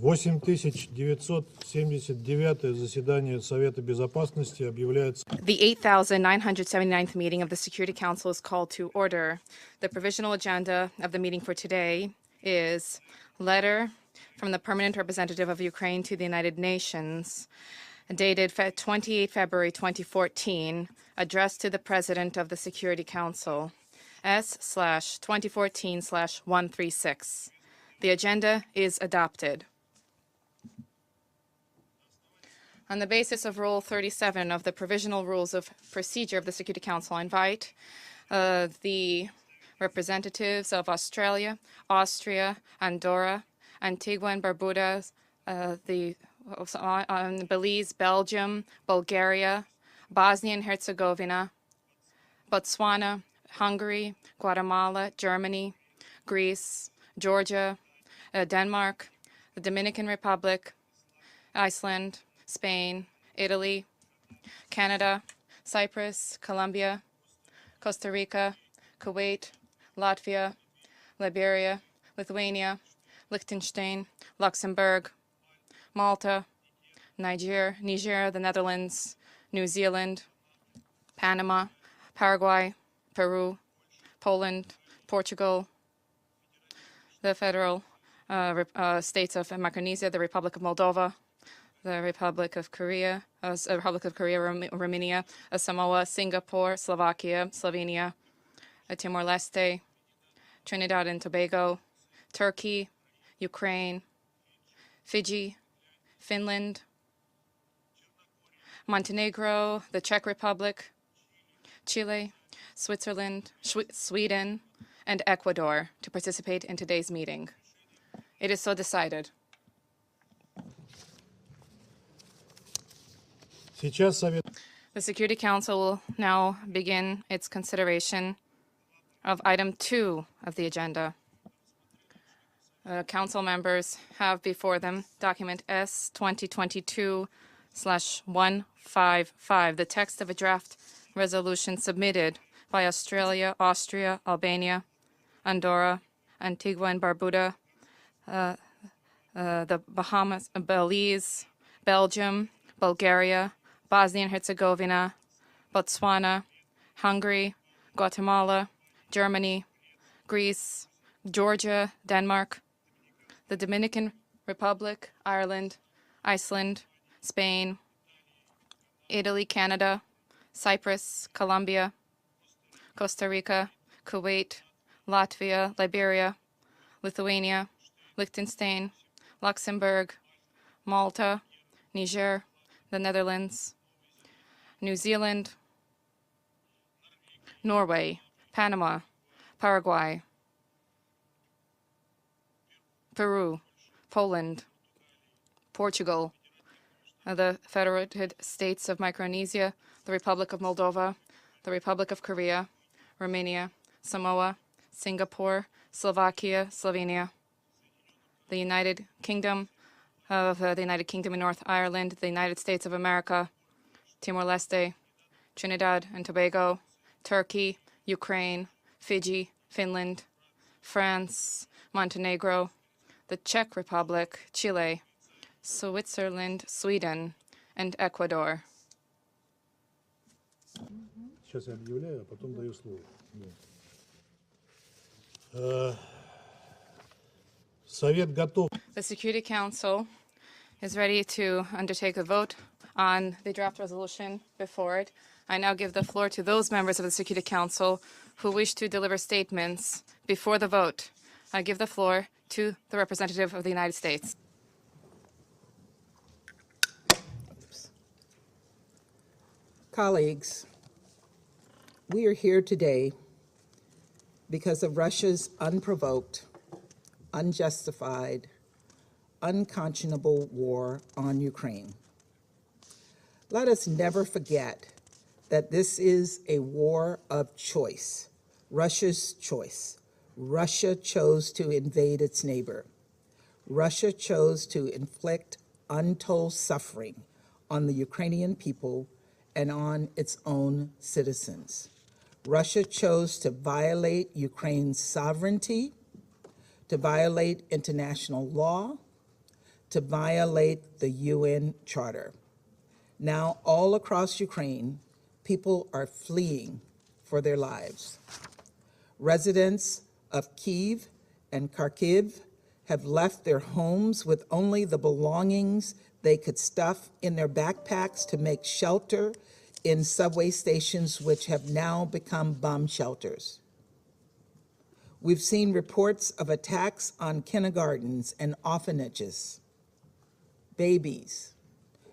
8979 заседание Совета Безопасности объявляется. The 8,979th meeting of the Security Council is called to order. The provisional agenda of the meeting for today is letter from the Permanent Representative of Ukraine to the United Nations, dated 28 February 2014, addressed to the President of the Security Council, S/2014/136. The agenda is adopted. On the basis of Rule 37 of the Provisional Rules of Procedure of the Security Council, I invite the representatives of Australia, Austria, Andorra, Antigua and Barbuda, Belize, Belgium, Bulgaria, Bosnia and Herzegovina, Botswana, Hungary, Guatemala, Germany, Greece, Georgia, Denmark, the Dominican Republic, Iceland, Spain, Italy, Canada, Cyprus, Colombia, Costa Rica, Kuwait, Latvia, Liberia, Lithuania, Liechtenstein, Luxembourg, Malta, Niger, the Netherlands, New Zealand, Panama, Paraguay, Peru, Poland, Portugal, the Federal States of Micronesia, the Republic of Moldova, the Republic of Korea, Romania, Samoa, Singapore, Slovakia, Slovenia, Timor-Leste, Trinidad and Tobago, Turkey, Ukraine, Fiji, Finland, Montenegro, the Czech Republic, Chile, Switzerland, Sweden, and Ecuador to participate in today's meeting. It is so decided. The Security Council will now begin its consideration of item 2 of the agenda. Council members have before them document S/2022/155, the text of a draft resolution submitted by Australia, Austria, Albania, Andorra, Antigua and Barbuda, the Bahamas, Belize, Belgium, Bulgaria, Bosnia and Herzegovina, Botswana, Hungary, Guatemala, Germany, Greece, Georgia, Denmark, the Dominican Republic, Ireland, Iceland, Spain, Italy, Canada, Cyprus, Colombia, Costa Rica, Kuwait, Latvia, Liberia, Lithuania, Liechtenstein, Luxembourg, Malta, Niger, the Netherlands, New Zealand, Norway, Panama, Paraguay, Peru, Poland, Portugal, the Federated States of Micronesia, the Republic of Moldova, the Republic of Korea, Romania, Samoa, Singapore, Slovakia, Slovenia, the United Kingdom of the United Kingdom and North Ireland, the United States of America, Timor-Leste, Trinidad and Tobago, Turkey, Ukraine, Fiji, Finland, France, Montenegro, the Czech Republic, Chile, Switzerland, Sweden, and Ecuador. Сейчас я объявляю, а потом даю слово. Совет готов. The Security Council is ready to undertake a vote on the draft resolution before it. I now give the floor to those members of the Security Council who wish to deliver statements before the vote. I give the floor to the representative of the United States. Colleagues, we are here today because of Russia's unprovoked, unjustified, unconscionable war on Ukraine. Let us never forget that this is a war of choice, Russia's choice. Russia chose to invade its neighbor. Russia chose to inflict untold suffering on the Ukrainian people and on its own citizens. Russia chose to violate Ukraine's sovereignty, to violate international law, to violate the UN Charter. Now, all across Ukraine, people are fleeing for their lives. Residents of Kyiv and Kharkiv have left their homes with only the belongings they could stuff in their backpacks to make shelter in subway stations, which have now become bomb shelters. We've seen reports of attacks on kindergartens and orphanages. Babies,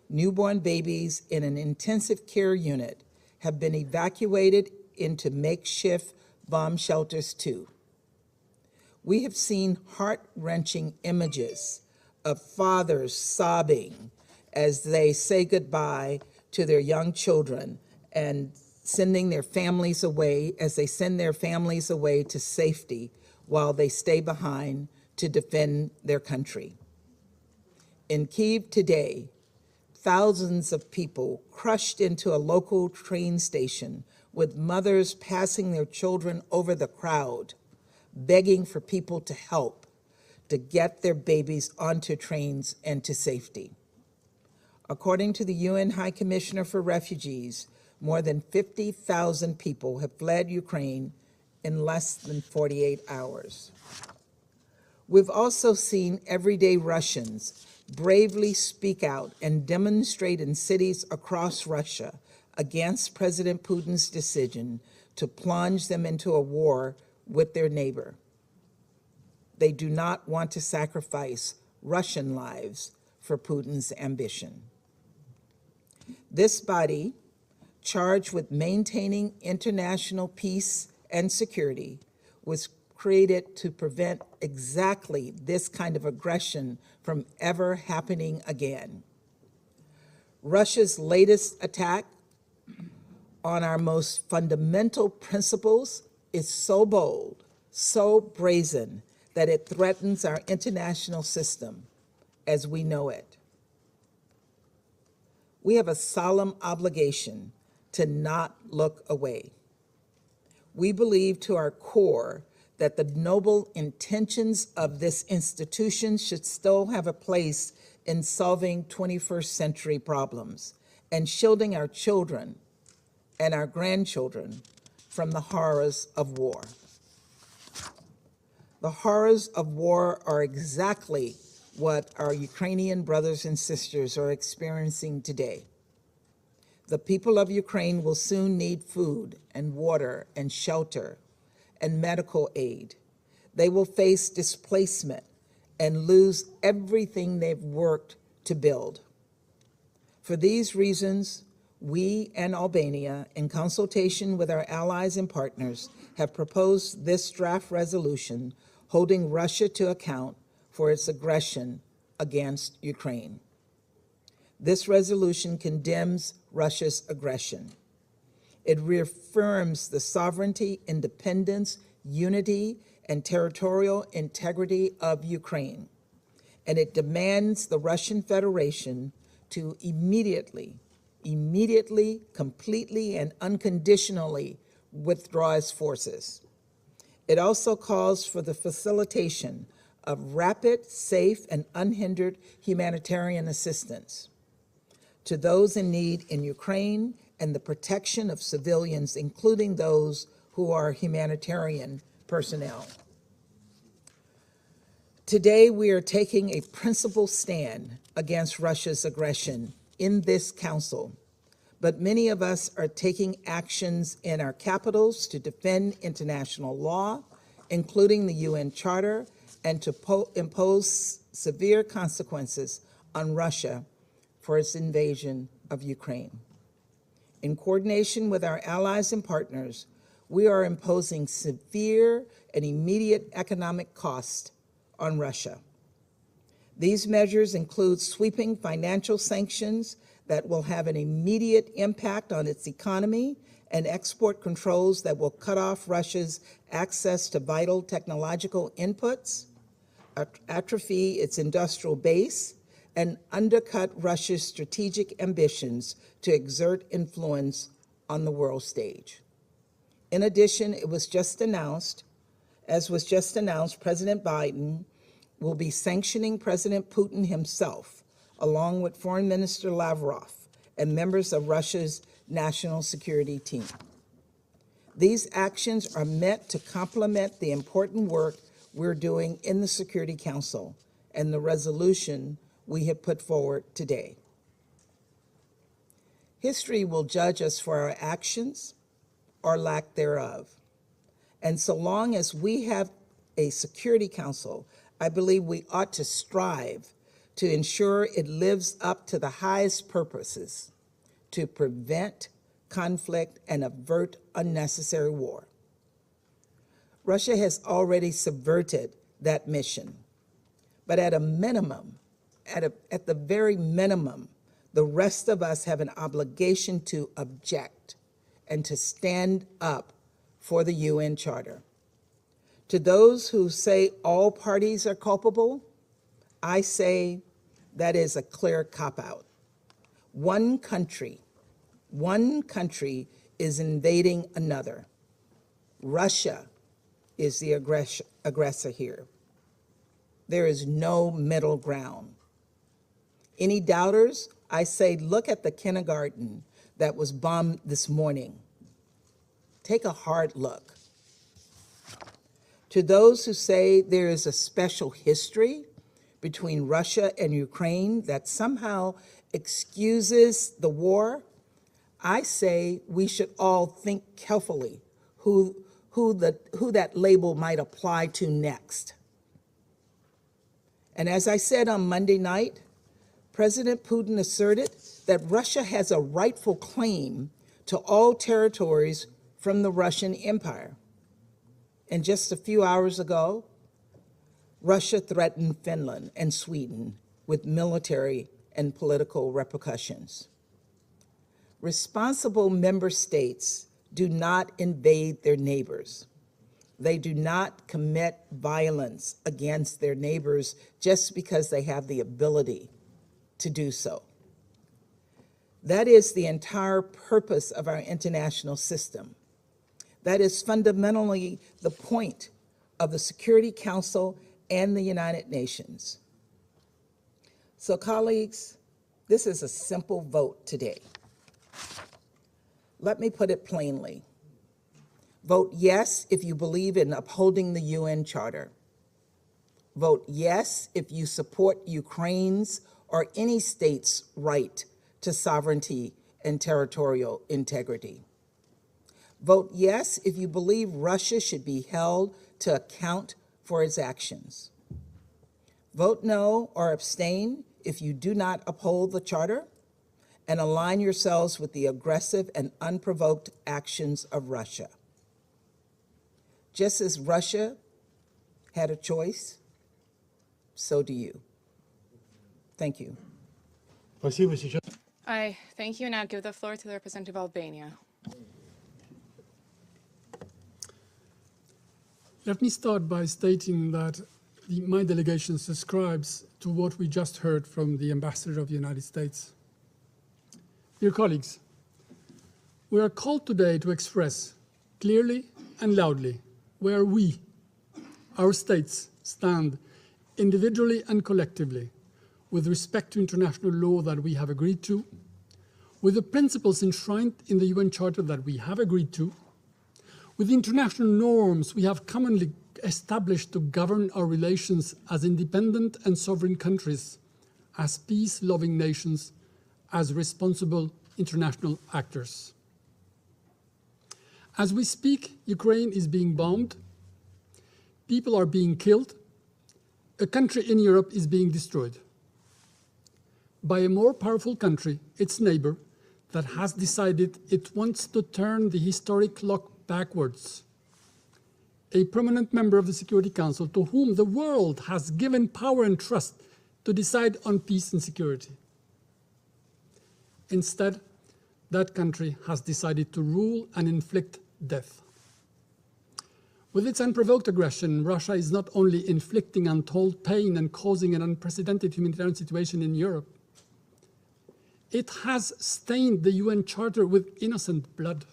newborn babies in an intensive care unit have been evacuated into makeshift bomb shelters too. We have seen heart-wrenching images of fathers sobbing as they say goodbye to their young children and sending their families away, as they send their families away to safety while they stay behind to defend their country. In Kyiv today, thousands of people crushed into a local train station with mothers passing their children over the crowd, begging for people to help to get their babies onto trains and to safety. According to the UN High Commissioner for Refugees, more than 50,000 people have fled Ukraine in less than 48 hours. We've also seen everyday Russians bravely speak out and demonstrate in cities across Russia against President Putin's decision to plunge them into a war with their neighbor. They do not want to sacrifice Russian lives for Putin's ambition. This body, charged with maintaining international peace and security, was created to prevent exactly this kind of aggression from ever happening again. Russia's latest attack on our most fundamental principles is so bold, so brazen, that it threatens our international system as we know it. We have a solemn obligation to not look away. We believe to our core that the noble intentions of this institution should still have a place in solving 21st century problems and shielding our children and our grandchildren from the horrors of war. The horrors of war are exactly what our Ukrainian brothers and sisters are experiencing today. The people of Ukraine will soon need food and water and shelter and medical aid. They will face displacement and lose everything they've worked to build. For these reasons, we and Albania, in consultation with our allies and partners, have proposed this draft resolution holding Russia to account for its aggression against Ukraine. This resolution condemns Russia's aggression. It reaffirms the sovereignty, independence, unity, and territorial integrity of Ukraine. And it demands the Russian Federation to immediately, completely, and unconditionally withdraw its forces. It also calls for the facilitation of rapid, safe, and unhindered humanitarian assistance to those in need in Ukraine and the protection of civilians, including those who are humanitarian personnel. Today, we are taking a principled stand against Russia's aggression in this council, but many of us are taking actions in our capitals to defend international law, including the UN Charter, and to impose severe consequences on Russia for its invasion of Ukraine. In coordination with our allies and partners, we are imposing severe and immediate economic costs on Russia. These measures include sweeping financial sanctions that will have an immediate impact on its economy and export controls that will cut off Russia's access to vital technological inputs, atrophy its industrial base, and undercut Russia's strategic ambitions to exert influence on the world stage. In addition, as was just announced, President Biden will be sanctioning President Putin himself, along with Foreign Minister Lavrov and members of Russia's national security team. These actions are meant to complement the important work we're doing in the Security Council and the resolution we have put forward today. History will judge us for our actions or lack thereof. And so long as we have a Security Council, I believe we ought to strive to ensure it lives up to the highest purposes to prevent conflict and avert unnecessary war. Russia has already subverted that mission, but at a minimum, at the very minimum, the rest of us have an obligation to object and to stand up for the UN Charter. To those who say all parties are culpable, I say that is a clear cop-out. One country is invading another. Russia is the aggressor here. There is no middle ground. Any doubters, I say, look at the kindergarten that was bombed this morning. Take a hard look. To those who say there is a special history between Russia and Ukraine that somehow excuses the war, I say we should all think carefully who that label might apply to next. And as I said on Monday night, President Putin asserted that Russia has a rightful claim to all territories from the Russian Empire. And just a few hours ago, Russia threatened Finland and Sweden with military and political repercussions. Responsible member states do not invade their neighbors. They do not commit violence against their neighbors just because they have the ability to do so. That is the entire purpose of our international system. That is fundamentally the point of the Security Council and the United Nations. So, colleagues, this is a simple vote today. Let me put it plainly. Vote yes if you believe in upholding the UN Charter. Vote yes if you support Ukraine's or any state's right to sovereignty and territorial integrity. Vote yes if you believe Russia should be held to account for its actions. Vote no or abstain if you do not uphold the Charter and align yourselves with the aggressive and unprovoked actions of Russia. Just as Russia had a choice, so do you. Thank you. Спасибо. Сейчас I thank you, and I'll give the floor to the representative of Albania. Let me start by stating that my delegation subscribes to what we just heard from the Ambassador of the United States. Dear colleagues, we are called today to express clearly and loudly where we, our states, stand individually and collectively with respect to international law that we have agreed to, with the principles enshrined in the UN Charter that we have agreed to, with the international norms we have commonly established to govern our relations as independent and sovereign countries, as peace-loving nations, as responsible international actors. As we speak, Ukraine is being bombed, people are being killed, a country in Europe is being destroyed by a more powerful country, its neighbor, that has decided it wants to turn the historic clock backwards. A prominent member of the Security Council to whom the world has given power and trust to decide on peace and security. Instead, that country has decided to rule and inflict death. With its unprovoked aggression, Russia is not only inflicting untold pain and causing an unprecedented humanitarian situation in Europe, it has stained the UN Charter with innocent blood.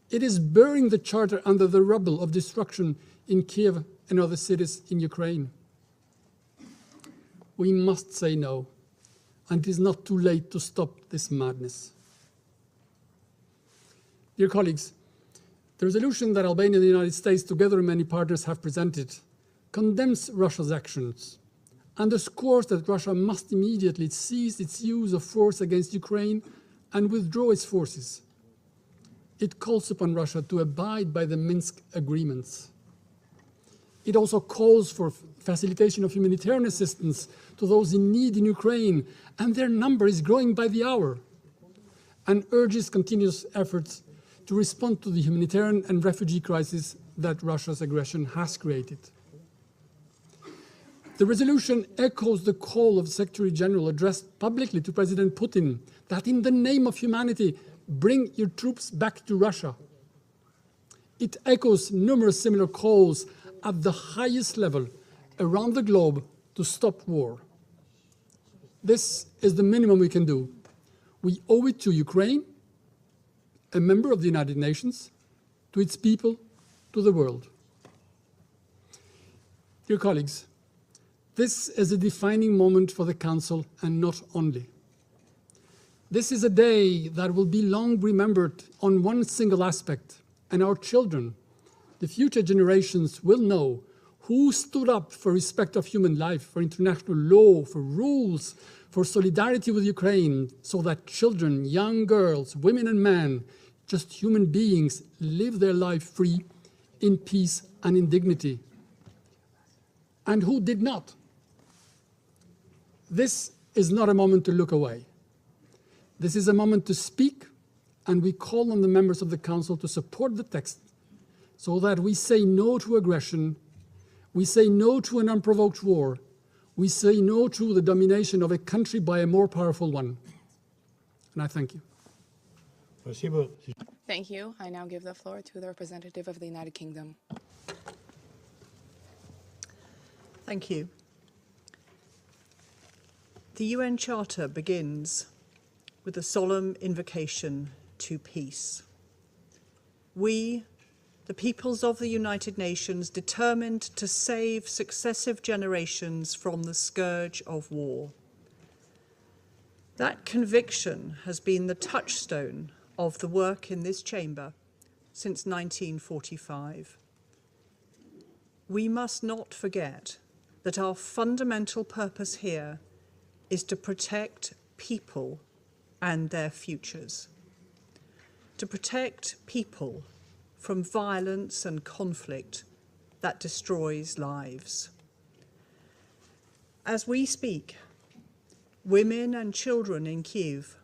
It is burying the Charter under the rubble of destruction in Kiev and other cities in Ukraine. We must say no, and it is not too late to stop this madness. Dear colleagues, the resolution that Albania and the United States, together with many partners, have presented condemns Russia's actions, underscores that Russia must immediately cease its use of force against Ukraine and withdraw its forces. It calls upon Russia to abide by the Minsk agreements. It also calls for facilitation of humanitarian assistance to those in need in Ukraine, and their number is growing by the hour, and urges continuous efforts to respond to the humanitarian and refugee crisis that Russia's aggression has created. The resolution echoes the call of the Secretary General addressed publicly to President Putin that in the name of humanity, bring your troops back to Russia. It echoes numerous similar calls at the highest level around the globe to stop war. This is the minimum we can do. We owe it to Ukraine, a member of the United Nations, to its people, to the world. Dear colleagues, this is a defining moment for the Council, and not only. This is a day that will be long remembered on one single aspect, and our children, the future generations, will know who stood up for respect of human life, for international law, for rules, for solidarity with Ukraine, so that children, young girls, women and men, just human beings, live their life free, in peace and in dignity. And who did not? This is not a moment to look away. This is a moment to speak, and we call on the members of the Council to support the text so that we say no to aggression, we say no to an unprovoked war, we say no to the domination of a country by a more powerful one. And I thank you. Спасибо. Thank you. I now give the floor to the representative of the United Kingdom. Thank you. The UN Charter begins with a solemn invocation to peace. We, the peoples of the United Nations, determined to save successive generations from the scourge of war. That conviction has been the touchstone of the work in this chamber since 1945. We must not forget that our fundamental purpose here is to protect people and their futures, to protect people from violence and conflict that destroys lives. As we speak, women and children in Kyiv,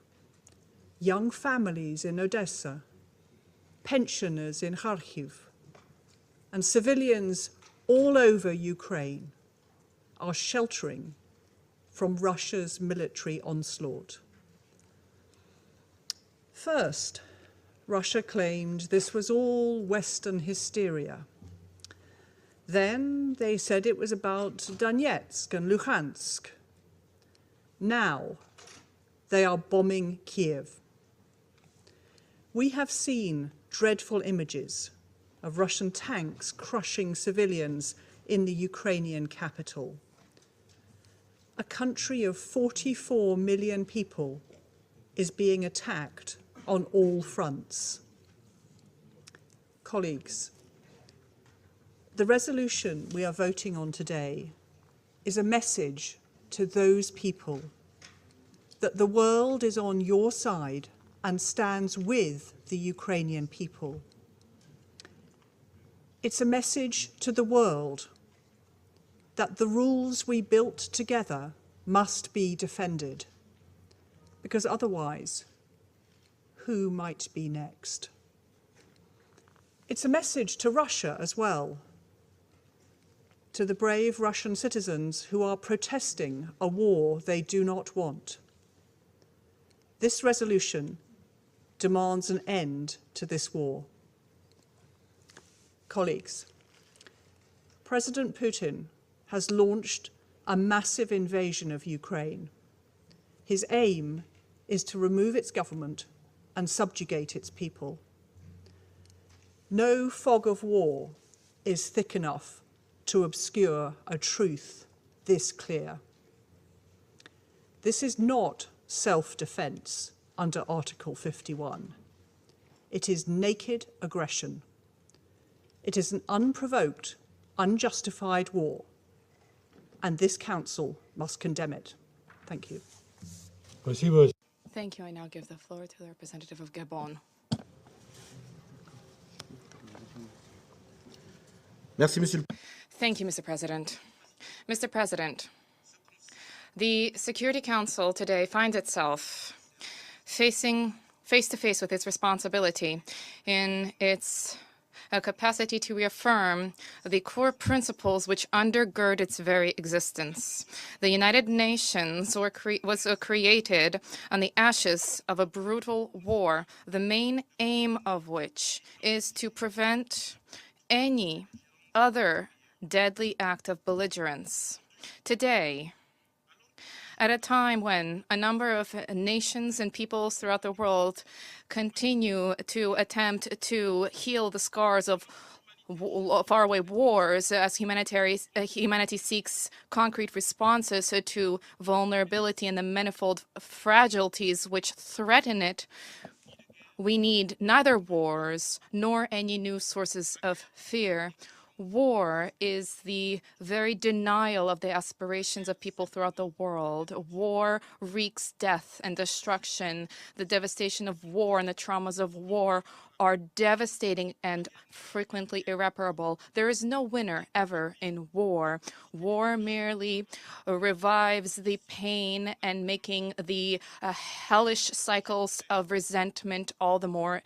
young families in Odessa, pensioners in Kharkiv, and civilians all over Ukraine are sheltering from Russia's military onslaught. First, Russia claimed this was all Western hysteria. Then they said it was about Donetsk and Luhansk. Now they are bombing Kyiv. We have seen dreadful images of Russian tanks crushing civilians in the Ukrainian capital. A country of 44 million people is being attacked on all fronts. Colleagues, the resolution we are voting on today is a message to those people that the world is on your side and stands with the Ukrainian people. It's a message to the world that the rules we built together must be defended, because otherwise, who might be next? It's a message to Russia as well, to the brave Russian citizens who are protesting a war they do not want. This resolution demands an end to this war. Colleagues, President Putin has launched a massive invasion of Ukraine. His aim is to remove its government and subjugate its people. No fog of war is thick enough to obscure a truth this clear. This is not self-defence under Article 51. It is naked aggression. It is an unprovoked, unjustified war, and this Council must condemn it. Thank you. Recibo. Thank you. I now give the floor to the representative of Gabon. Merci, Monsieur le Thank you, Mr. President. Mr. President, the Security Council today finds itself facing face-to-face with its responsibility in its capacity to reaffirm the core principles which undergird its very existence. The United Nations was created on the ashes of a brutal war, the main aim of which is to prevent any other deadly act of belligerence. Today, at a time when a number of nations and peoples throughout the world continue to attempt to heal the scars of faraway wars as humanity seeks concrete responses to vulnerability and the manifold fragilities which threaten it, we need neither wars nor any new sources of fear. War is the very denial of the aspirations of people throughout the world. War wreaks death and destruction. The devastation of war and the traumas of war are devastating and frequently irreparable. There is no winner ever in war. War merely revives the pain and making the hellish cycles of resentment all the more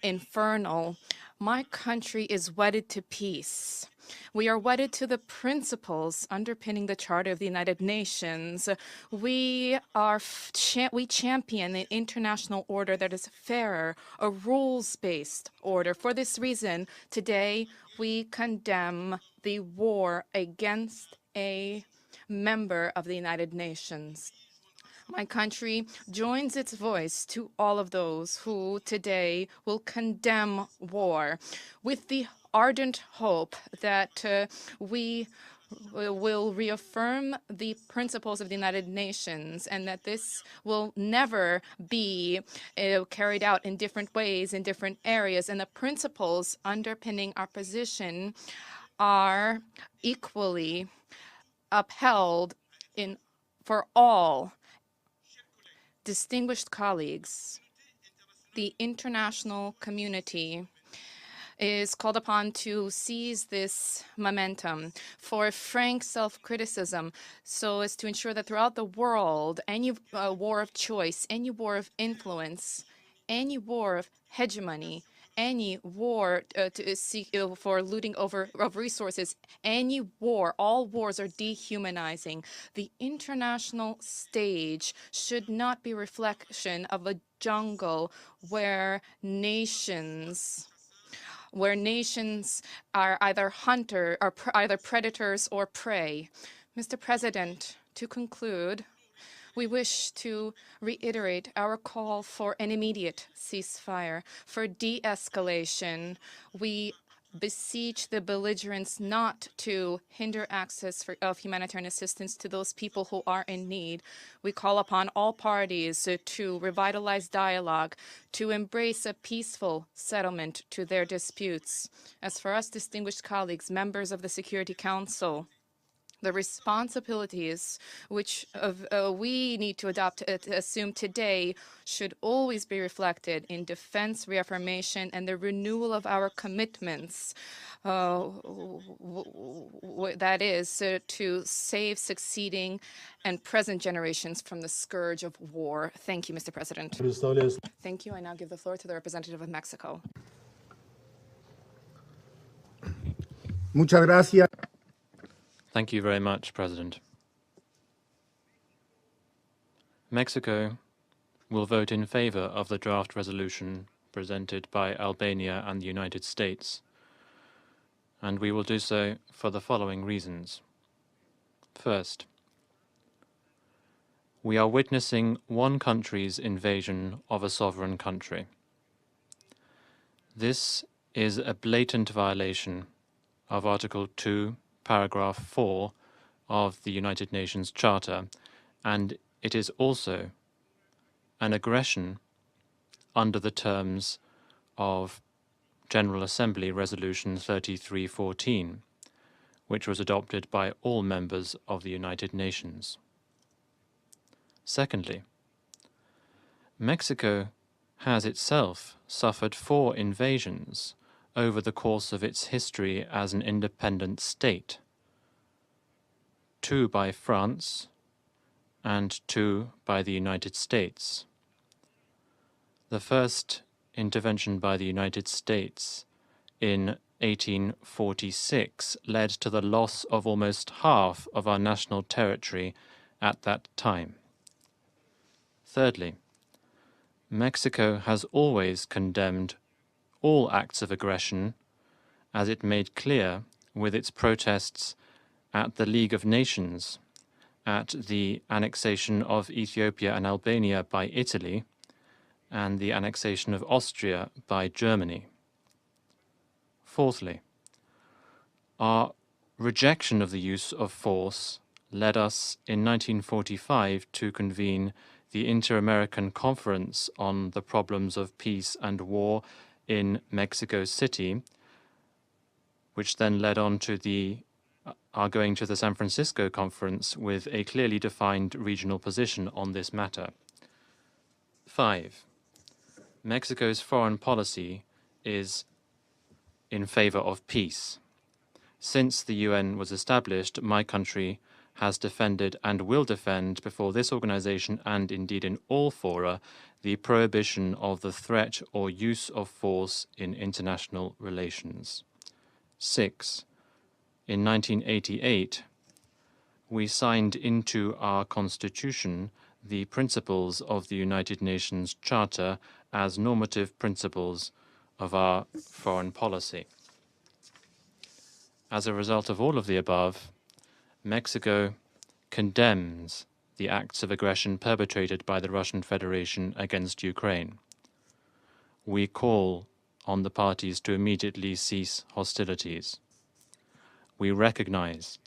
infernal. My country is wedded to peace. We are wedded to the principles underpinning the Charter of the United Nations. We champion an international order that is fairer, a rules-based order. For this reason, today we condemn the war against a member of the United Nations. My country joins its voice to all of those who today will condemn war with the ardent hope that we will reaffirm the principles of the United Nations and that this will never be carried out in different ways in different areas. And the principles underpinning our position are equally upheld for all. Distinguished colleagues, the international community is called upon to seize this momentum for frank self-criticism so as to ensure that throughout the world, any war of choice, any war of influence, any war of hegemony, any war to seek for looting of resources, any war, all wars are dehumanizing. The international stage should not be a reflection of a jungle where nations are either either predators or prey. Mr. President, to conclude, we wish to reiterate our call for an immediate ceasefire, for de-escalation. We beseech the belligerents not to hinder access of humanitarian assistance to those people who are in need. We call upon all parties to revitalize dialogue, to embrace a peaceful settlement to their disputes. As for us, distinguished colleagues, members of the Security Council, the responsibilities which we need to assume today should always be reflected in defense, reaffirmation, and the renewal of our commitments. That is to save succeeding and present generations from the scourge of war. Thank you, Mr. President. Thank you. I now give the floor to the representative of Mexico. Muchas gracias. Thank you very much, President. Mexico will vote in favor of the draft resolution presented by Albania and the United States, and we will do so for the following reasons. First, we are witnessing one country's invasion of a sovereign country. This is a blatant violation of Article 2, paragraph 4 of the United Nations Charter, and it is also an aggression under the terms of General Assembly Resolution 3314, which was adopted by all members of the United Nations. Secondly, Mexico has itself suffered 4 invasions over the course of its history as an independent state, 2 by France and 2 by the United States. The first intervention by the United States in 1846 led to the loss of almost half of our national territory at that time. Thirdly, Mexico has always condemned all acts of aggression, as it made clear with its protests at the League of Nations, at the annexation of Ethiopia and Albania by Italy, and the annexation of Austria by Germany. Fourthly, our rejection of the use of force led us in 1945 to convene the Inter-American Conference on the Problems of Peace and War in Mexico City, which then led on to our going to the San Francisco Conference with a clearly defined regional position on this matter. 5. Mexico's foreign policy is in favor of peace. Since the UN was established, my country has defended and will defend before this organization and indeed in all fora the prohibition of the threat or use of force in international relations. 6. In 1988, we signed into our Constitution the principles of the United Nations Charter as normative principles of our foreign policy. As a result of all of the above, Mexico condemns the acts of aggression perpetrated by the Russian Federation against Ukraine. We call on the parties to immediately cease hostilities. We recognize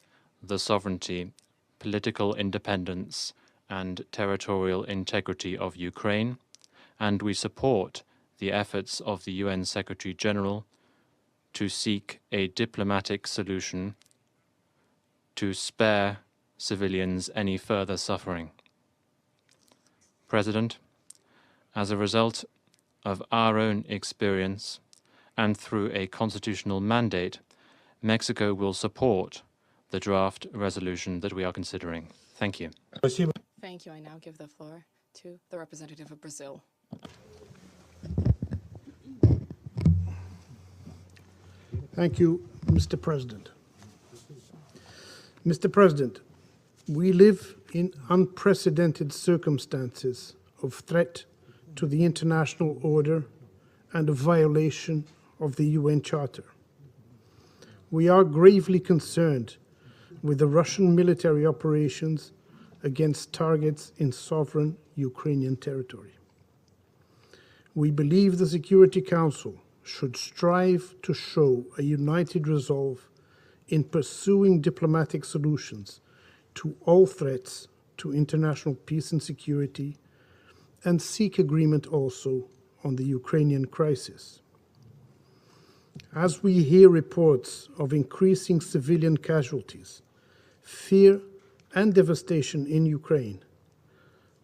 the sovereignty, political independence, and territorial integrity of Ukraine, and we support the efforts of the UN Secretary General to seek a diplomatic solution to spare civilians any further suffering. President, as a result of our own experience and through a constitutional mandate, Mexico will support the draft resolution that we are considering. Thank you. Спасибо. Thank you. I now give the floor to the representative of Brazil. Thank you, Mr. President. Mr. President, we live in unprecedented circumstances of threat to the international order and a violation of the UN Charter. We are gravely concerned with the Russian military operations against targets in sovereign Ukrainian territory. We believe the Security Council should strive to show a united resolve in pursuing diplomatic solutions to all threats to international peace and security, and seek agreement also on the Ukrainian crisis. As we hear reports of increasing civilian casualties, fear and devastation in Ukraine,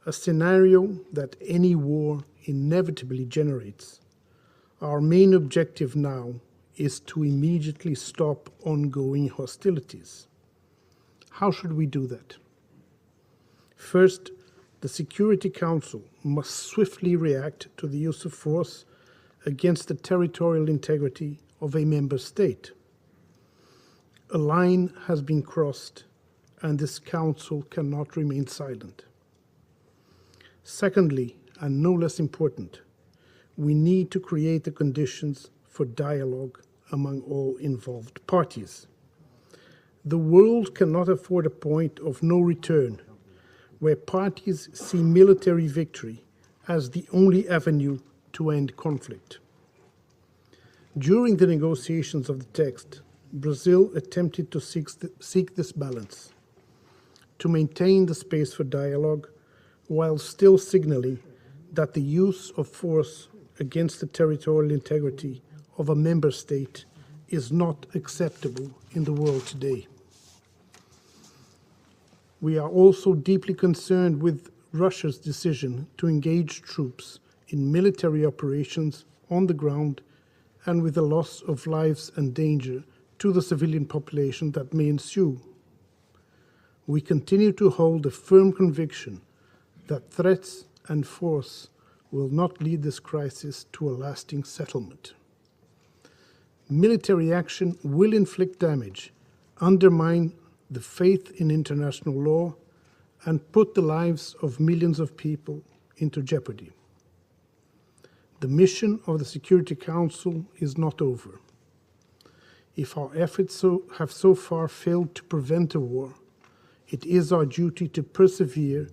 a scenario that any war inevitably generates, our main objective now is to immediately stop ongoing hostilities. How should we do that? First, the Security Council must swiftly react to the use of force against the territorial integrity of a member state. A line has been crossed, and this Council cannot remain silent. Secondly, and no less important, we need to create the conditions for dialogue among all involved parties. The world cannot afford a point of no return where parties see military victory as the only avenue to end conflict. During the negotiations of the text, Brazil attempted to seek this balance, to maintain the space for dialogue while still signaling that the use of force against the territorial integrity of a member state is not acceptable in the world today. We are also deeply concerned with Russia's decision to engage troops in military operations on the ground and with the loss of lives and danger to the civilian population that may ensue. We continue to hold a firm conviction that threats and force will not lead this crisis to a lasting settlement. Military action will inflict damage, undermine the faith in international law, and put the lives of millions of people into jeopardy. The mission of the Security Council is not over. If our efforts have so far failed to prevent a war, it is our duty to persevere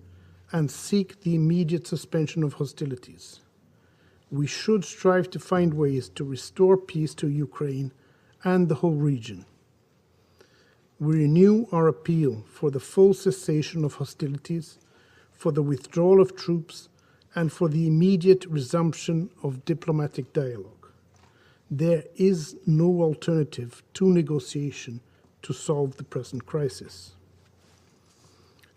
and seek the immediate suspension of hostilities. We should strive to find ways to restore peace to Ukraine and the whole region. We renew our appeal for the full cessation of hostilities, for the withdrawal of troops, and for the immediate resumption of diplomatic dialogue. There is no alternative to negotiation to solve the present crisis.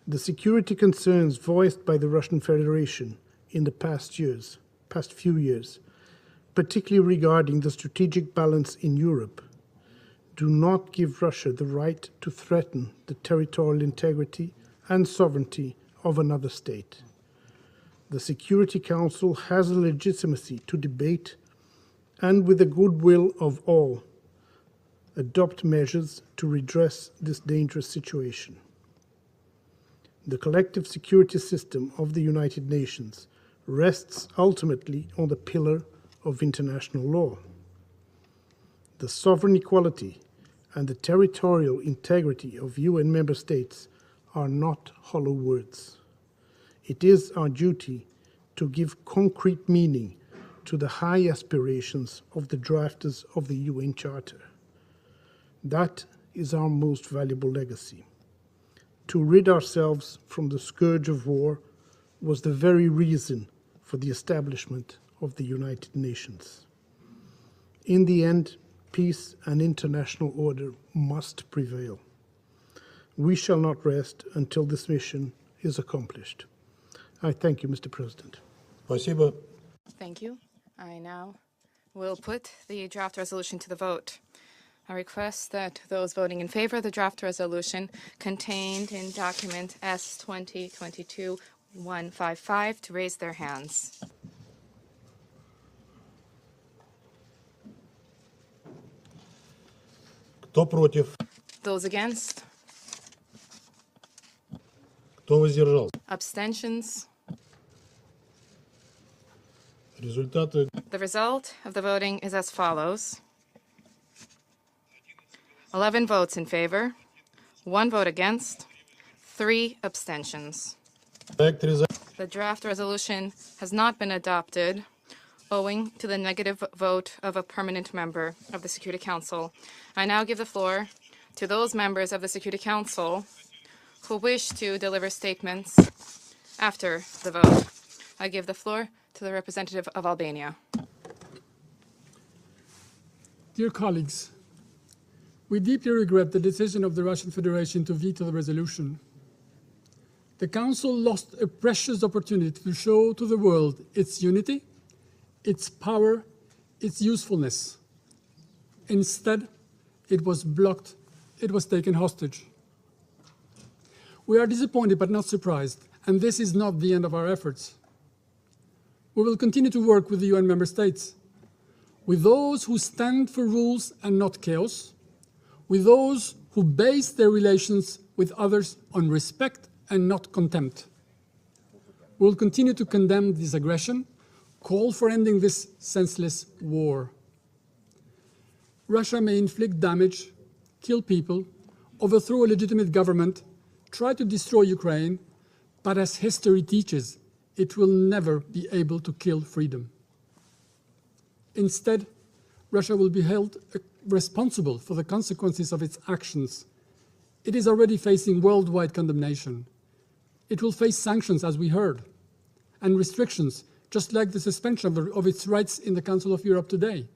The security concerns voiced by the Russian Federation in the past few years, particularly regarding the strategic balance in Europe, do not give Russia the right to threaten the territorial integrity and sovereignty of another state. The Security Council has a legitimacy to debate and, with the goodwill of all, adopt measures to redress this dangerous situation. The collective security system of the United Nations rests ultimately on the pillar of international law. The sovereign equality and the territorial integrity of UN member states are not hollow words. It is our duty to give concrete meaning to the high aspirations of the drafters of the UN Charter. That is our most valuable legacy. To rid ourselves from the scourge of war was the very reason for the establishment of the United Nations. In the end, peace and international order must prevail. We shall not rest until this mission is accomplished. I thank you, Mr. President. Спасибо. Thank you. I now will put the draft resolution to the vote. I request that those voting in favor of the draft resolution contained in document S2022-155 to raise their hands. Кто против? Those against? Кто воздержался? Abstentions? Результаты The result of the voting is as follows. 11 votes in favor, 1 vote against, 3 abstentions. проект резолюции The draft resolution has not been adopted owing to the negative vote of a permanent member of the Security Council. I now give the floor to those members of the Security Council who wish to deliver statements after the vote. I give the floor to the representative of Albania. Dear colleagues, we deeply regret the decision of the Russian Federation to veto the resolution. The Council lost a precious opportunity to show to the world its unity, its power, its usefulness. Instead, it was blocked, it was taken hostage. We are disappointed but not surprised, and this is not the end of our efforts. We will continue to work with the UN member states, with those who stand for rules and not chaos, with those who base their relations with others on respect and not contempt. We will continue to condemn this aggression, call for ending this senseless war. Russia may inflict damage, kill people, overthrow a legitimate government, try to destroy Ukraine, but as history teaches, it will never be able to kill freedom. Instead, Russia will be held responsible for the consequences of its actions, it is already facing worldwide condemnation. It will face sanctions, as we heard, and restrictions, just like the suspension of its rights in the Council of Europe today.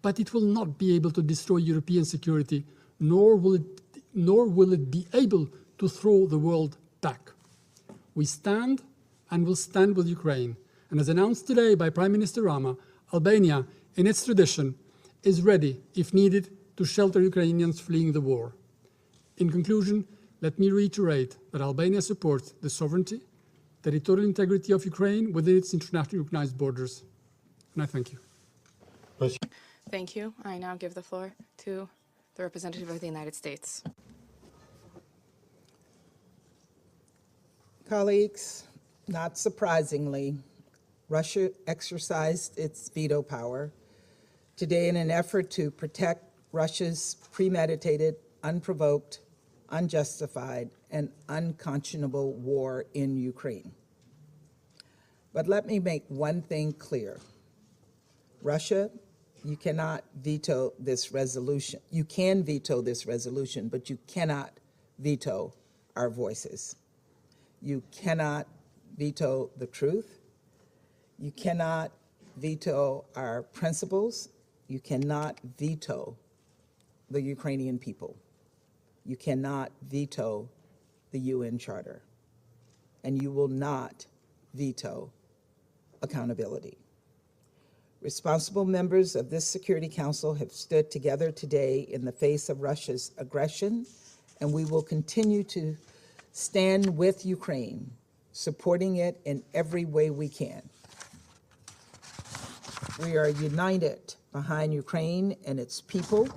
But it will not be able to destroy European security, nor will it be able to throw the world back. We stand and will stand with Ukraine. And as announced today by Prime Minister Rama, Albania, in its tradition, is ready, if needed, to shelter Ukrainians fleeing the war. In conclusion, let me reiterate that Albania supports the sovereignty, territorial integrity of Ukraine within its internationally recognized borders. And I thank you. Спасибо. Thank you. I now give the floor to the representative of the United States. Colleagues, not surprisingly, Russia exercised its veto power today in an effort to protect Russia's premeditated, unprovoked, unjustified, and unconscionable war in Ukraine. But let me make one thing clear. Russia, you cannot veto this resolution. You can veto this resolution, but you cannot veto our voices. You cannot veto the truth. You cannot veto our principles. You cannot veto the Ukrainian people. You cannot veto the UN Charter. And you will not veto accountability. Responsible members of this Security Council have stood together today in the face of Russia's aggression, and we will continue to stand with Ukraine, supporting it in every way we can. We are united behind Ukraine and its people.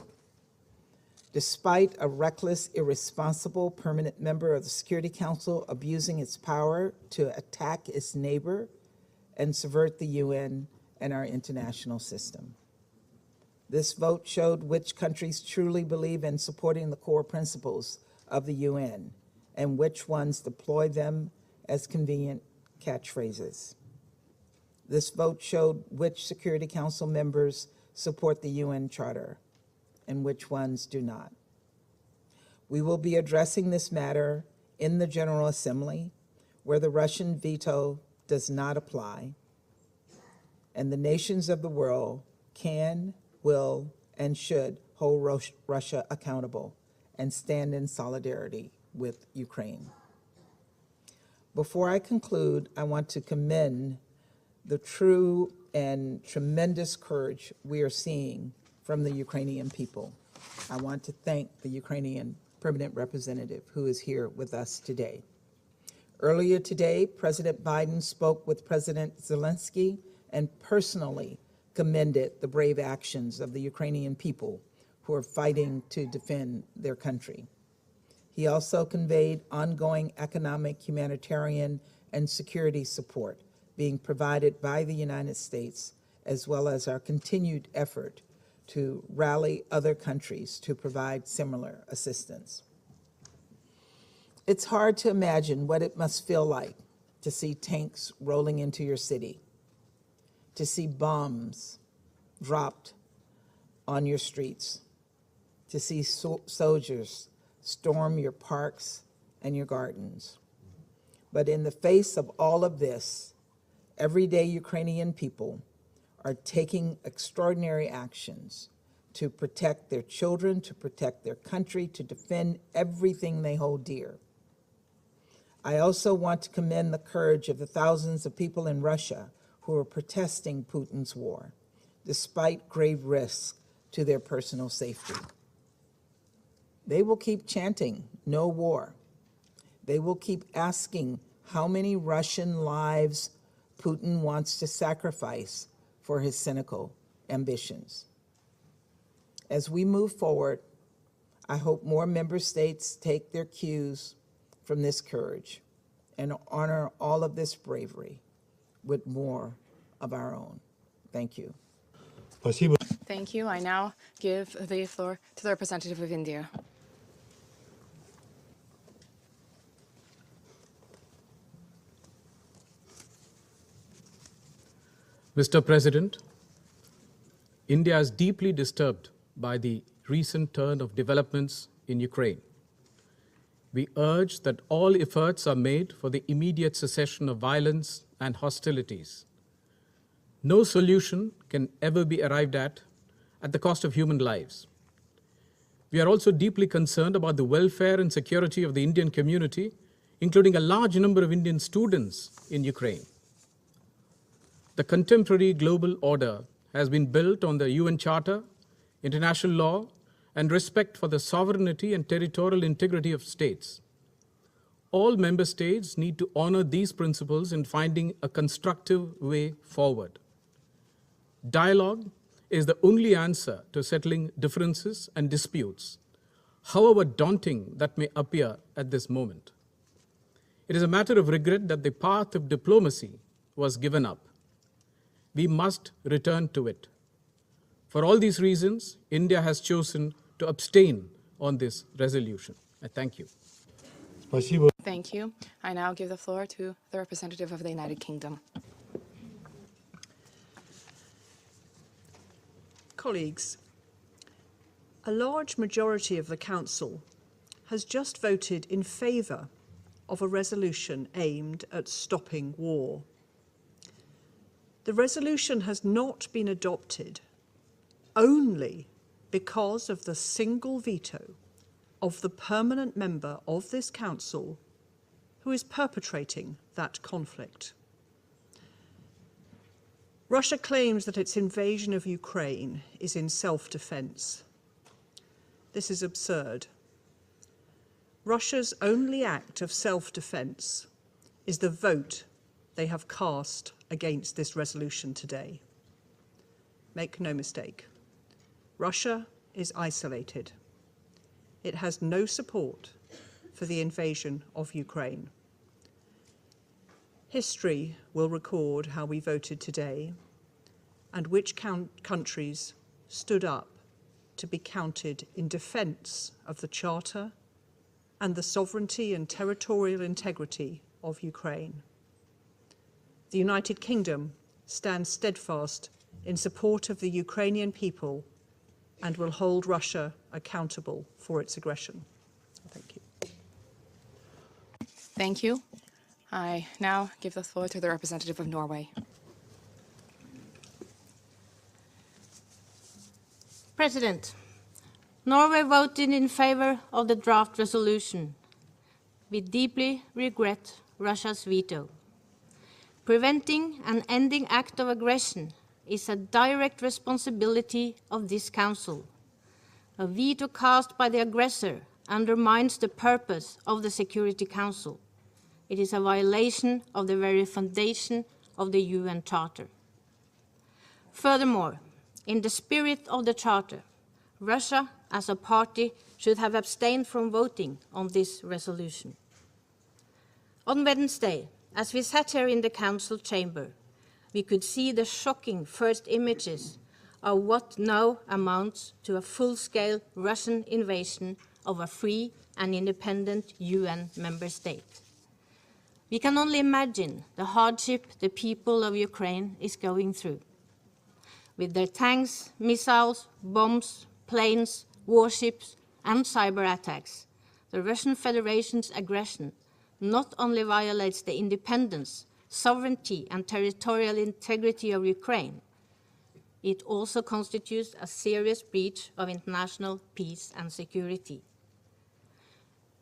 Despite a reckless, irresponsible permanent member of the Security Council abusing its power to attack its neighbor and subvert the UN and our international system. This vote showed which countries truly believe in supporting the core principles of the UN and which ones deploy them as convenient catchphrases. This vote showed which Security Council members support the UN Charter and which ones do not. We will be addressing this matter in the General Assembly, where the Russian veto does not apply, and the nations of the world can, will, and should hold Russia accountable and stand in solidarity with Ukraine. Before I conclude, I want to commend the true and tremendous courage we are seeing from the Ukrainian people. I want to thank the Ukrainian permanent representative who is here with us today. Earlier today, President Biden spoke with President Zelensky and personally commended the brave actions of the Ukrainian people who are fighting to defend their country. He also conveyed ongoing economic, humanitarian, and security support being provided by the United States, as well as our continued effort to rally other countries to provide similar assistance. It's hard to imagine what it must feel like to see tanks rolling into your city, to see bombs dropped on your streets, to see soldiers storm your parks and your gardens. But in the face of all of this, everyday Ukrainian people are taking extraordinary actions to protect their children, to protect their country, to defend everything they hold dear. I also want to commend the courage of the thousands of people in Russia who are protesting Putin's war, despite grave risks to their personal safety. They will keep chanting, "No war." They will keep asking how many Russian lives Putin wants to sacrifice for his cynical ambitions. As we move forward, I hope more member states take their cues from this courage and honor all of this bravery with more of our own. Thank you. Спасибо. Thank you. I now give the floor to the representative of India. Mr. President, India is deeply disturbed by the recent turn of developments in Ukraine. We urge that all efforts are made for the immediate cessation of violence and hostilities. No solution can ever be arrived at the cost of human lives. We are also deeply concerned about the welfare and security of the Indian community, including a large number of Indian students in Ukraine. The contemporary global order has been built on the UN Charter, international law, and respect for the sovereignty and territorial integrity of states. All member states need to honor these principles in finding a constructive way forward. Dialogue is the only answer to settling differences and disputes, however daunting that may appear at this moment. It is a matter of regret that the path of diplomacy was given up. We must return to it. For all these reasons, India has chosen to abstain on this resolution. I thank you. Спасибо. Thank you. I now give the floor to the representative of the United Kingdom. Colleagues, a large majority of the Council has just voted in favour of a resolution aimed at stopping war. The resolution has not been adopted only because of the single veto of the permanent member of this Council who is perpetrating that conflict. Russia claims that its invasion of Ukraine is in self-defense. This is absurd. Russia's only act of self-defense is the vote they have cast against this resolution today. Make no mistake, Russia is isolated. It has no support for the invasion of Ukraine. History will record how we voted today and which countries stood up to be counted in defence of the Charter and the sovereignty and territorial integrity of Ukraine. The United Kingdom stands steadfast in support of the Ukrainian people and will hold Russia accountable for its aggression. Thank you. Thank you. I now give the floor to the representative of Norway. President, Norway voted in favor of the draft resolution. We deeply regret Russia's veto. Preventing an ending act of aggression is a direct responsibility of this Council. A veto cast by the aggressor undermines the purpose of the Security Council. It is a violation of the very foundation of the UN Charter. Furthermore, in the spirit of the Charter, Russia as a party should have abstained from voting on this resolution. On Wednesday, as we sat here in the Council chamber, we could see the shocking first images of what now amounts to a full-scale Russian invasion of a free and independent UN member state. We can only imagine the hardship the people of Ukraine is going through. With their tanks, missiles, bombs, planes, warships, and cyber attacks, the Russian Federation's aggression not only violates the independence, sovereignty, and territorial integrity of Ukraine, it also constitutes a serious breach of international peace and security.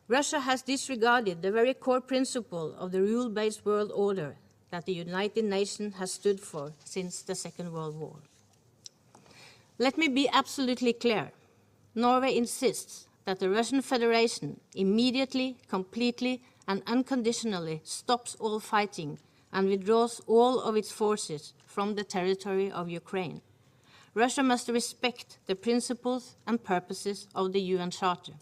Russia has disregarded the very core principle of the rule-based world order that the United Nations has stood for since the Second World War. Let me be absolutely clear. Norway insists that the Russian Federation immediately, completely, and unconditionally stops all fighting and withdraws all of its forces from the territory of Ukraine. Russia must respect the principles and purposes of the UN Charter.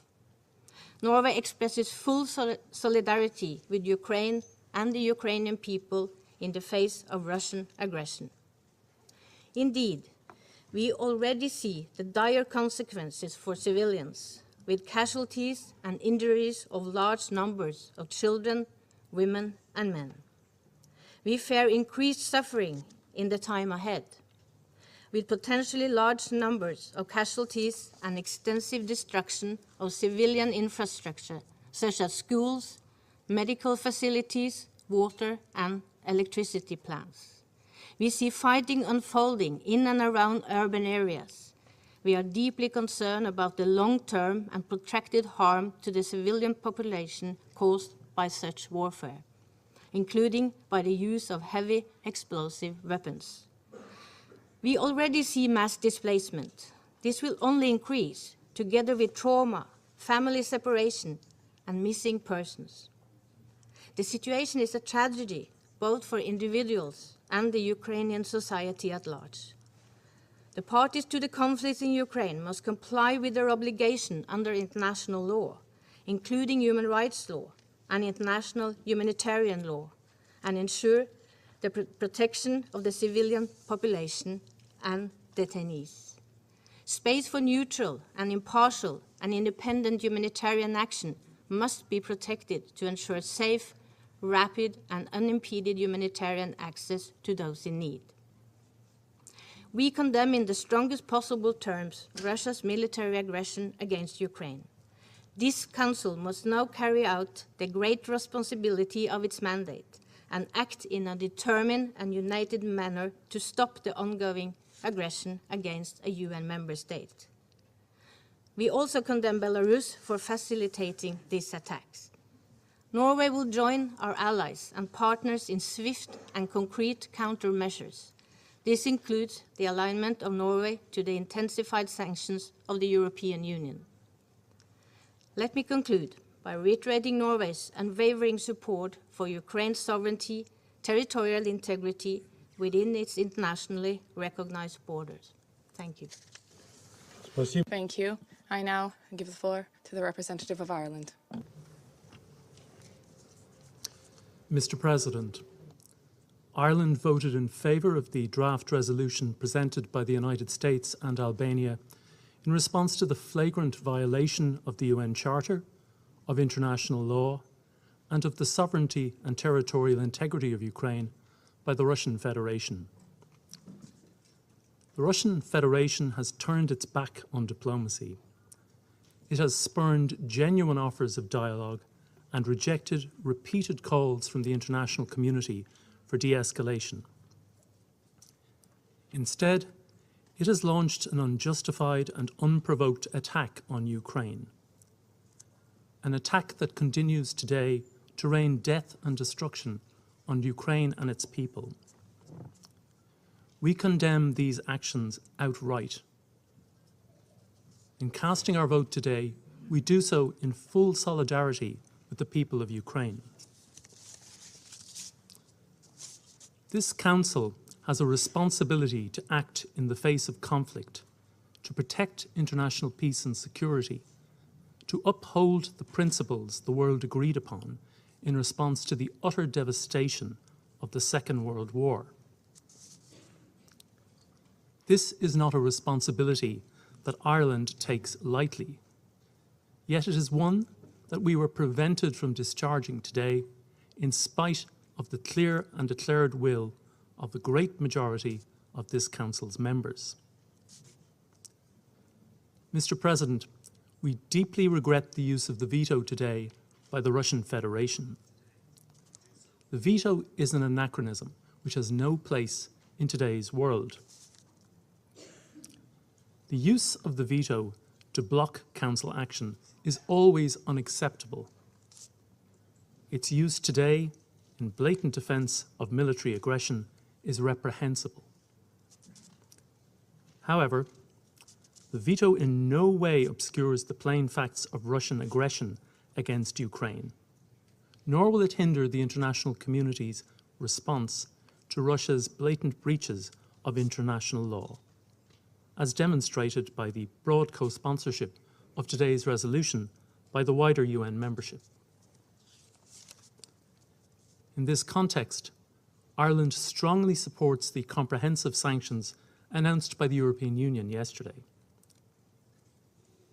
Norway expresses full solidarity with Ukraine and the Ukrainian people in the face of Russian aggression. Indeed, we already see the dire consequences for civilians, with casualties and injuries of large numbers of children, women, and men. We fear increased suffering in the time ahead. with potentially large numbers of casualties and extensive destruction of civilian infrastructure, such as schools, medical facilities, water and electricity plants. We see fighting unfolding in and around urban areas. We are deeply concerned about the long-term and protracted harm to the civilian population caused by such warfare, including by the use of heavy explosive weapons. We already see mass displacement. This will only increase, together with trauma, family separation, and missing persons. The situation is a tragedy, both for individuals and the Ukrainian society at large. The parties to the conflict in Ukraine must comply with their obligation under international law, including human rights law and international humanitarian law, and ensure the protection of the civilian population and detainees. Space for neutral and impartial and independent humanitarian action must be protected to ensure safe, rapid and unimpeded humanitarian access to those in need. We condemn in the strongest possible terms Russia's military aggression against Ukraine. This Council must now carry out the great responsibility of its mandate and act in a determined and united manner to stop the ongoing aggression against a UN member state. We also condemn Belarus for facilitating these attacks. Norway will join our allies and partners in swift and concrete countermeasures. This includes the alignment of Norway to the intensified sanctions of the European Union. Let me conclude by reiterating Norway's unwavering support for Ukraine's sovereignty, territorial integrity within its internationally recognized borders. Thank you. Thank you. I now give the floor to the representative of Ireland. Mr. President, Ireland voted in favour of the draft resolution presented by the United States and Albania in response to the flagrant violation of the UN Charter, of international law, and of the sovereignty and territorial integrity of Ukraine by the Russian Federation. The Russian Federation has turned its back on diplomacy. It has spurned genuine offers of dialogue and rejected repeated calls from the international community for de-escalation. Instead, it has launched an unjustified and unprovoked attack on Ukraine, an attack that continues today to rain death and destruction on Ukraine and its people. We condemn these actions outright. In casting our vote today, we do so in full solidarity with the people of Ukraine. This Council has a responsibility to act in the face of conflict, to protect international peace and security, to uphold the principles the world agreed upon in response to the utter devastation of the Second World War. This is not a responsibility that Ireland takes lightly, yet it is one that we were prevented from discharging today in spite of the clear and declared will of the great majority of this Council's members. Mr. President, we deeply regret the use of the veto today by the Russian Federation. The veto is an anachronism which has no place in today's world. The use of the veto to block Council action is always unacceptable. Its use today in blatant defence of military aggression is reprehensible. However, the veto in no way obscures the plain facts of Russian aggression against Ukraine, nor will it hinder the international community's response to Russia's blatant breaches of international law, as demonstrated by the broad co-sponsorship of today's resolution by the wider UN membership. In this context, Ireland strongly supports the comprehensive sanctions announced by the European Union yesterday.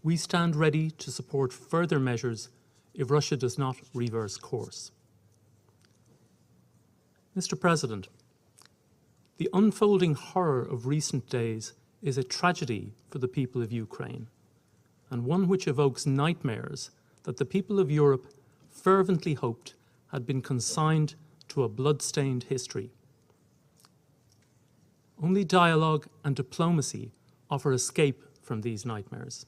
We stand ready to support further measures if Russia does not reverse course. Mr. President, The unfolding horror of recent days is a tragedy for the people of Ukraine, and one which evokes nightmares that the people of Europe fervently hoped had been consigned to a blood-stained history. Only dialogue and diplomacy offer escape from these nightmares.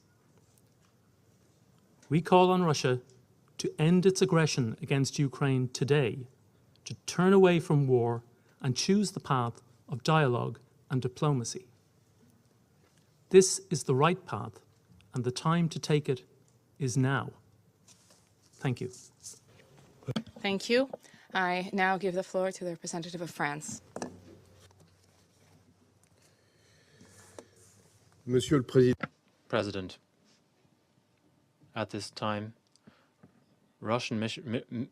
We call on Russia to end its aggression against Ukraine today, to turn away from war and choose the path of dialogue and diplomacy. This is the right path, and the time to take it is now. Thank you. Thank you. I now give the floor to the representative of France. Monsieur le Président, President, at this time, Russian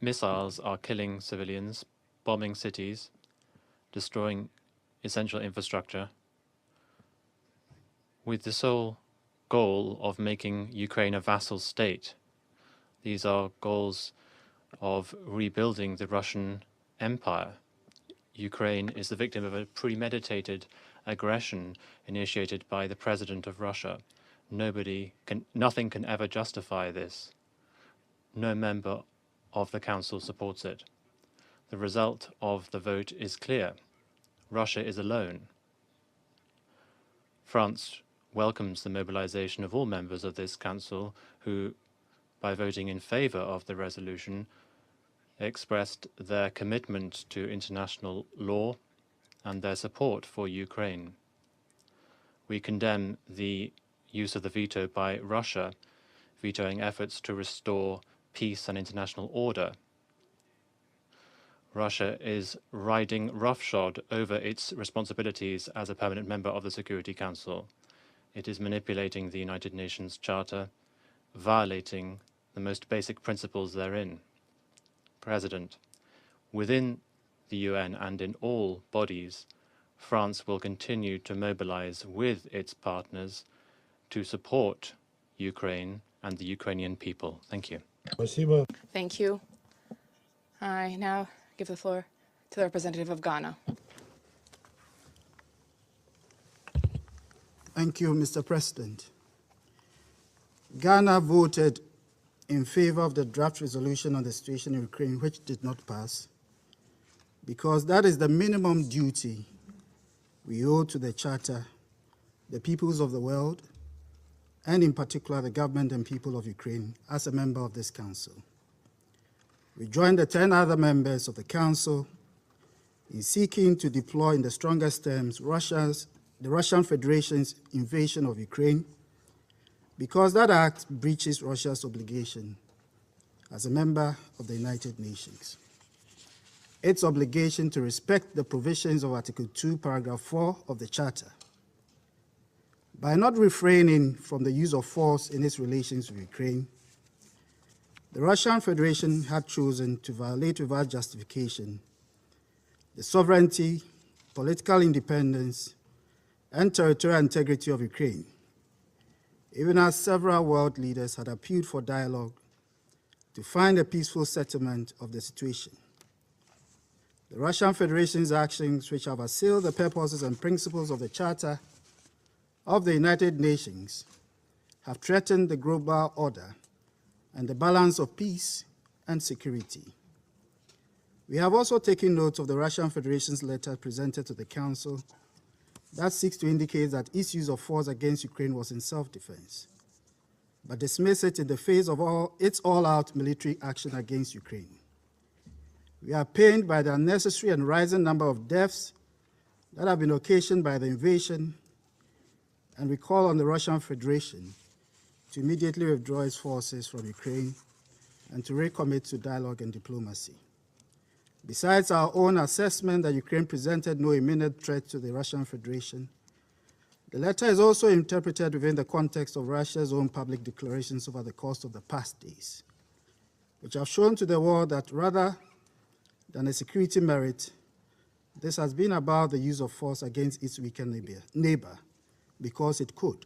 missiles are killing civilians, bombing cities, destroying essential infrastructure, with the sole goal of making Ukraine a vassal state. These are goals of rebuilding the Russian Empire. Ukraine is the victim of a premeditated aggression initiated by the President of Russia. Nothing can ever justify this. No member of the Council supports it. The result of the vote is clear. Russia is alone. France welcomes the mobilization of all members of this Council who, by voting in favor of the resolution, expressed their commitment to international law and their support for Ukraine. We condemn the use of the veto by Russia, vetoing efforts to restore peace and international order. Russia is riding roughshod over its responsibilities as a permanent member of the Security Council. It is manipulating the United Nations Charter, violating the most basic principles therein. President, within the UN and in all bodies, France will continue to mobilize with its partners to support Ukraine and the Ukrainian people. Thank you. Thank you. I now give the floor to the representative of Ghana. Thank you, Mr. President. Ghana voted in favor of the draft resolution on the situation in Ukraine, which did not pass, because that is the minimum duty we owe to the Charter, the peoples of the world, and in particular the government and people of Ukraine as a member of this Council. We joined the 10 other members of the Council in seeking to deploy in the strongest terms the Russian Federation's invasion of Ukraine, because that act breaches Russia's obligation as a member of the United Nations. Its obligation to respect the provisions of Article 2, Paragraph 4 of the Charter. By not refraining from the use of force in its relations with Ukraine, the Russian Federation had chosen to violate without justification the sovereignty, political independence, and territorial integrity of Ukraine, even as several world leaders had appealed for dialogue to find a peaceful settlement of the situation. The Russian Federation's actions, which have assailed the purposes and principles of the Charter of the United Nations, have threatened the global order and the balance of peace and security. We have also taken note of the Russian Federation's letter presented to the Council that seeks to indicate that its use of force against Ukraine was in self-defense, but dismiss it in the face of its all-out military action against Ukraine. We are pained by the unnecessary and rising number of deaths that have been occasioned by the invasion, and we call on the Russian Federation to immediately withdraw its forces from Ukraine and to recommit to dialogue and diplomacy. Besides our own assessment that Ukraine presented no imminent threat to the Russian Federation, the letter is also interpreted within the context of Russia's own public declarations over the course of the past days, which have shown to the world that rather than a security merit, this has been about the use of force against its weakened neighbor because it could.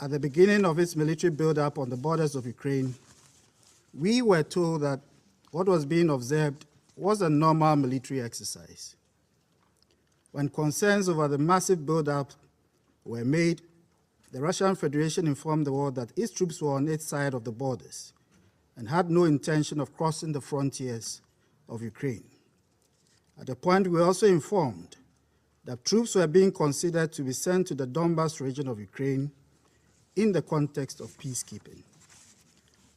At the beginning of its military buildup on the borders of Ukraine, we were told that what was being observed was a normal military exercise. When concerns over the massive buildup were made, the Russian Federation informed the world that its troops were on its side of the borders and had no intention of crossing the frontiers of Ukraine. At the point, we were also informed that troops were being considered to be sent to the Donbas region of Ukraine in the context of peacekeeping.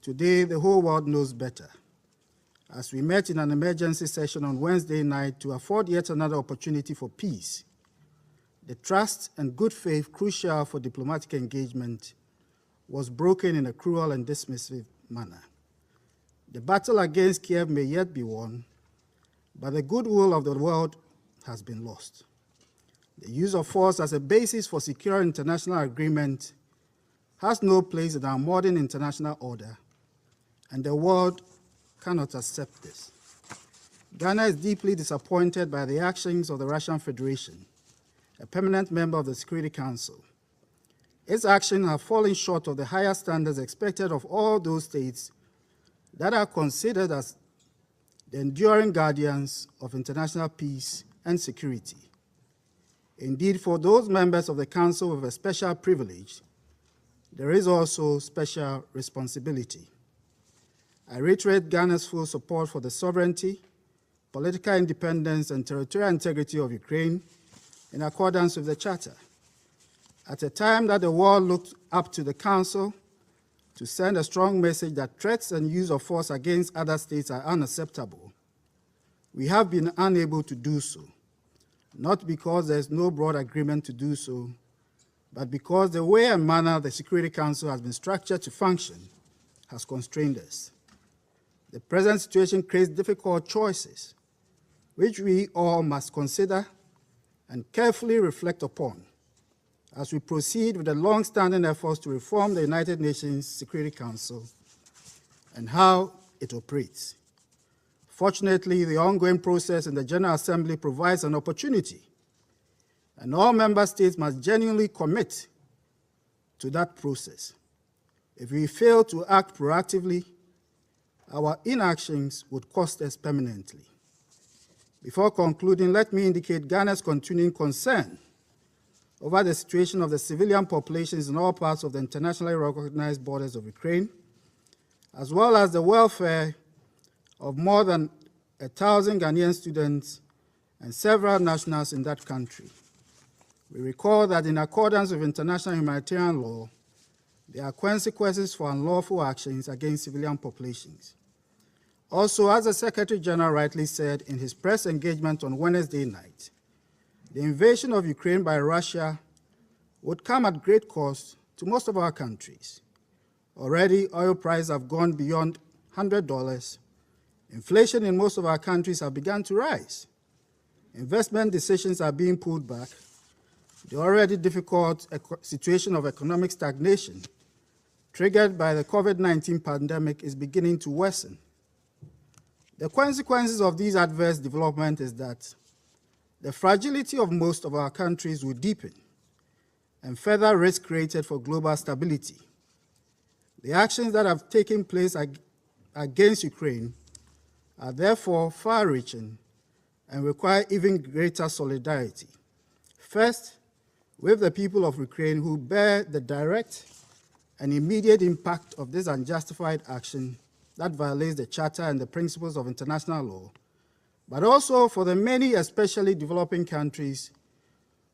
Today, the whole world knows better. As we met in an emergency session on Wednesday night to afford yet another opportunity for peace, the trust and good faith crucial for diplomatic engagement was broken in a cruel and dismissive manner. The battle against Kiev may yet be won, but the goodwill of the world has been lost. The use of force as a basis for secure international agreement has no place in our modern international order, and the world cannot accept this. Ghana is deeply disappointed by the actions of the Russian Federation, a permanent member of the Security Council. Its actions have fallen short of the higher standards expected of all those states that are considered as the enduring guardians of international peace and security. Indeed, for those members of the Council with a special privilege, there is also special responsibility. I reiterate Ghana's full support for the sovereignty, political independence, and territorial integrity of Ukraine in accordance with the Charter. At a time that the world looked up to the Council to send a strong message that threats and use of force against other states are unacceptable, we have been unable to do so, not because there is no broad agreement to do so, but because the way and manner the Security Council has been structured to function has constrained us. The present situation creates difficult choices, which we all must consider and carefully reflect upon as we proceed with the long-standing efforts to reform the United Nations Security Council and how it operates. Fortunately, the ongoing process in the General Assembly provides an opportunity, and all member states must genuinely commit to that process. If we fail to act proactively, our inactions would cost us permanently. Before concluding, let me indicate Ghana's continuing concern over the situation of the civilian populations in all parts of the internationally recognized borders of Ukraine, as well as the welfare of more than 1,000 Ghanaian students and several nationals in that country. We recall that in accordance with international humanitarian law, there are consequences for unlawful actions against civilian populations. Also, as the Secretary General rightly said in his press engagement on Wednesday night, the invasion of Ukraine by Russia would come at great cost to most of our countries. Already, oil prices have gone beyond $100. Inflation in most of our countries have begun to rise. Investment decisions are being pulled back. The already difficult situation of economic stagnation triggered by the COVID-19 pandemic is beginning to worsen. The consequences of these adverse developments is that the fragility of most of our countries will deepen and further risk created for global stability. The actions that have taken place against Ukraine are therefore far-reaching and require even greater solidarity. First, with the people of Ukraine who bear the direct and immediate impact of this unjustified action that violates the Charter and the principles of international law, but also for the many, especially developing countries,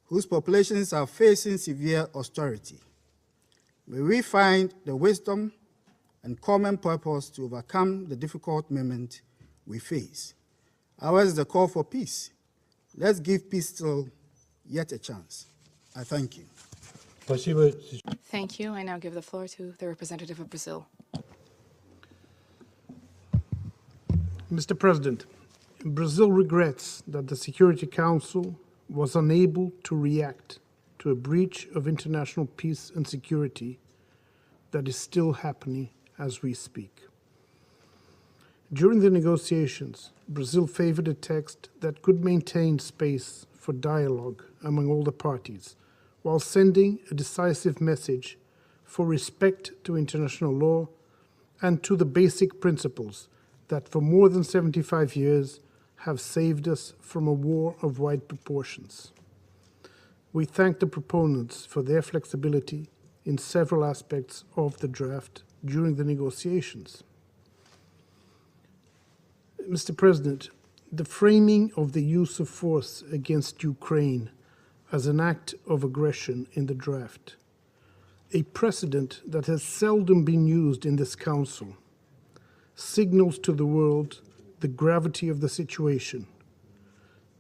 whose populations are facing severe austerity. May we find the wisdom and common purpose to overcome the difficult moment we face. Ours is the call for peace. Let's give peace still yet a chance. I thank you. Thank you. I now give the floor to the representative of Brazil. Mr. President, Brazil regrets that the Security Council was unable to react to a breach of international peace and security that is still happening as we speak. During the negotiations, Brazil favored a text that could maintain space for dialogue among all the parties, while sending a decisive message for respect to international law and to the basic principles that for more than 75 years have saved us from a war of wide proportions. We thank the proponents for their flexibility in several aspects of the draft during the negotiations. Mr. President, the framing of the use of force against Ukraine as an act of aggression in the draft, a precedent that has seldom been used in this Council, signals to the world the gravity of the situation,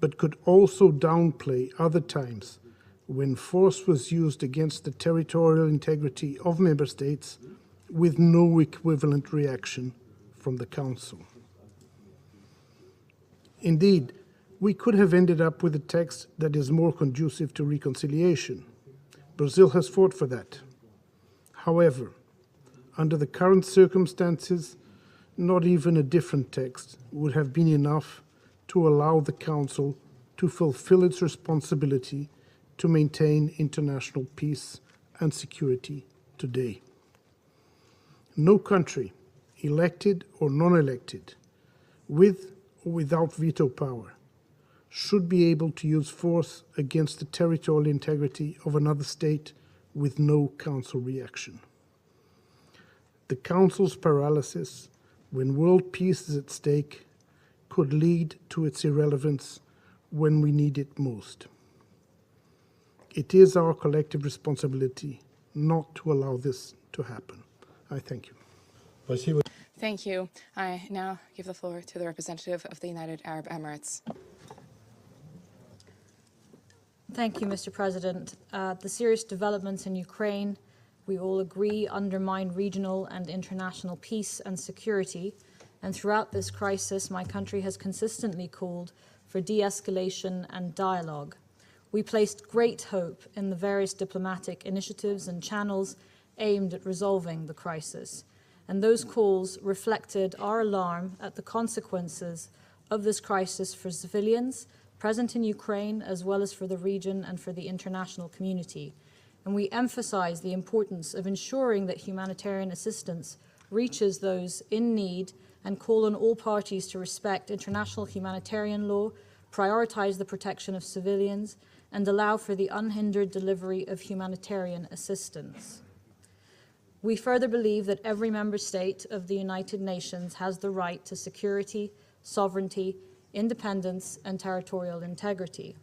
but could also downplay other times when force was used against the territorial integrity of member states with no equivalent reaction from the Council. Indeed, we could have ended up with a text that is more conducive to reconciliation. Brazil has fought for that. However, under the current circumstances, not even a different text would have been enough to allow the Council to fulfill its responsibility to maintain international peace and security today. No country, elected or non-elected, with or without veto power, should be able to use force against the territorial integrity of another state with no Council reaction. The Council's paralysis, when world peace is at stake, could lead to its irrelevance when we need it most. It is our collective responsibility not to allow this to happen. I thank you. Thank you. I now give the floor to the representative of the United Arab Emirates. Thank you, Mr. President. The serious developments in Ukraine, we all agree, undermine regional and international peace and security. And throughout this crisis, my country has consistently called for de-escalation and dialogue. We placed great hope in the various diplomatic initiatives and channels aimed at resolving the crisis. And those calls reflected our alarm at the consequences of this crisis for civilians present in Ukraine, as well as for the region and for the international community. And we emphasize the importance of ensuring that humanitarian assistance reaches those in need and call on all parties to respect international humanitarian law, prioritize the protection of civilians, and allow for the unhindered delivery of humanitarian assistance. We further believe that every member state of the United Nations has the right to security, sovereignty, independence, and territorial integrity.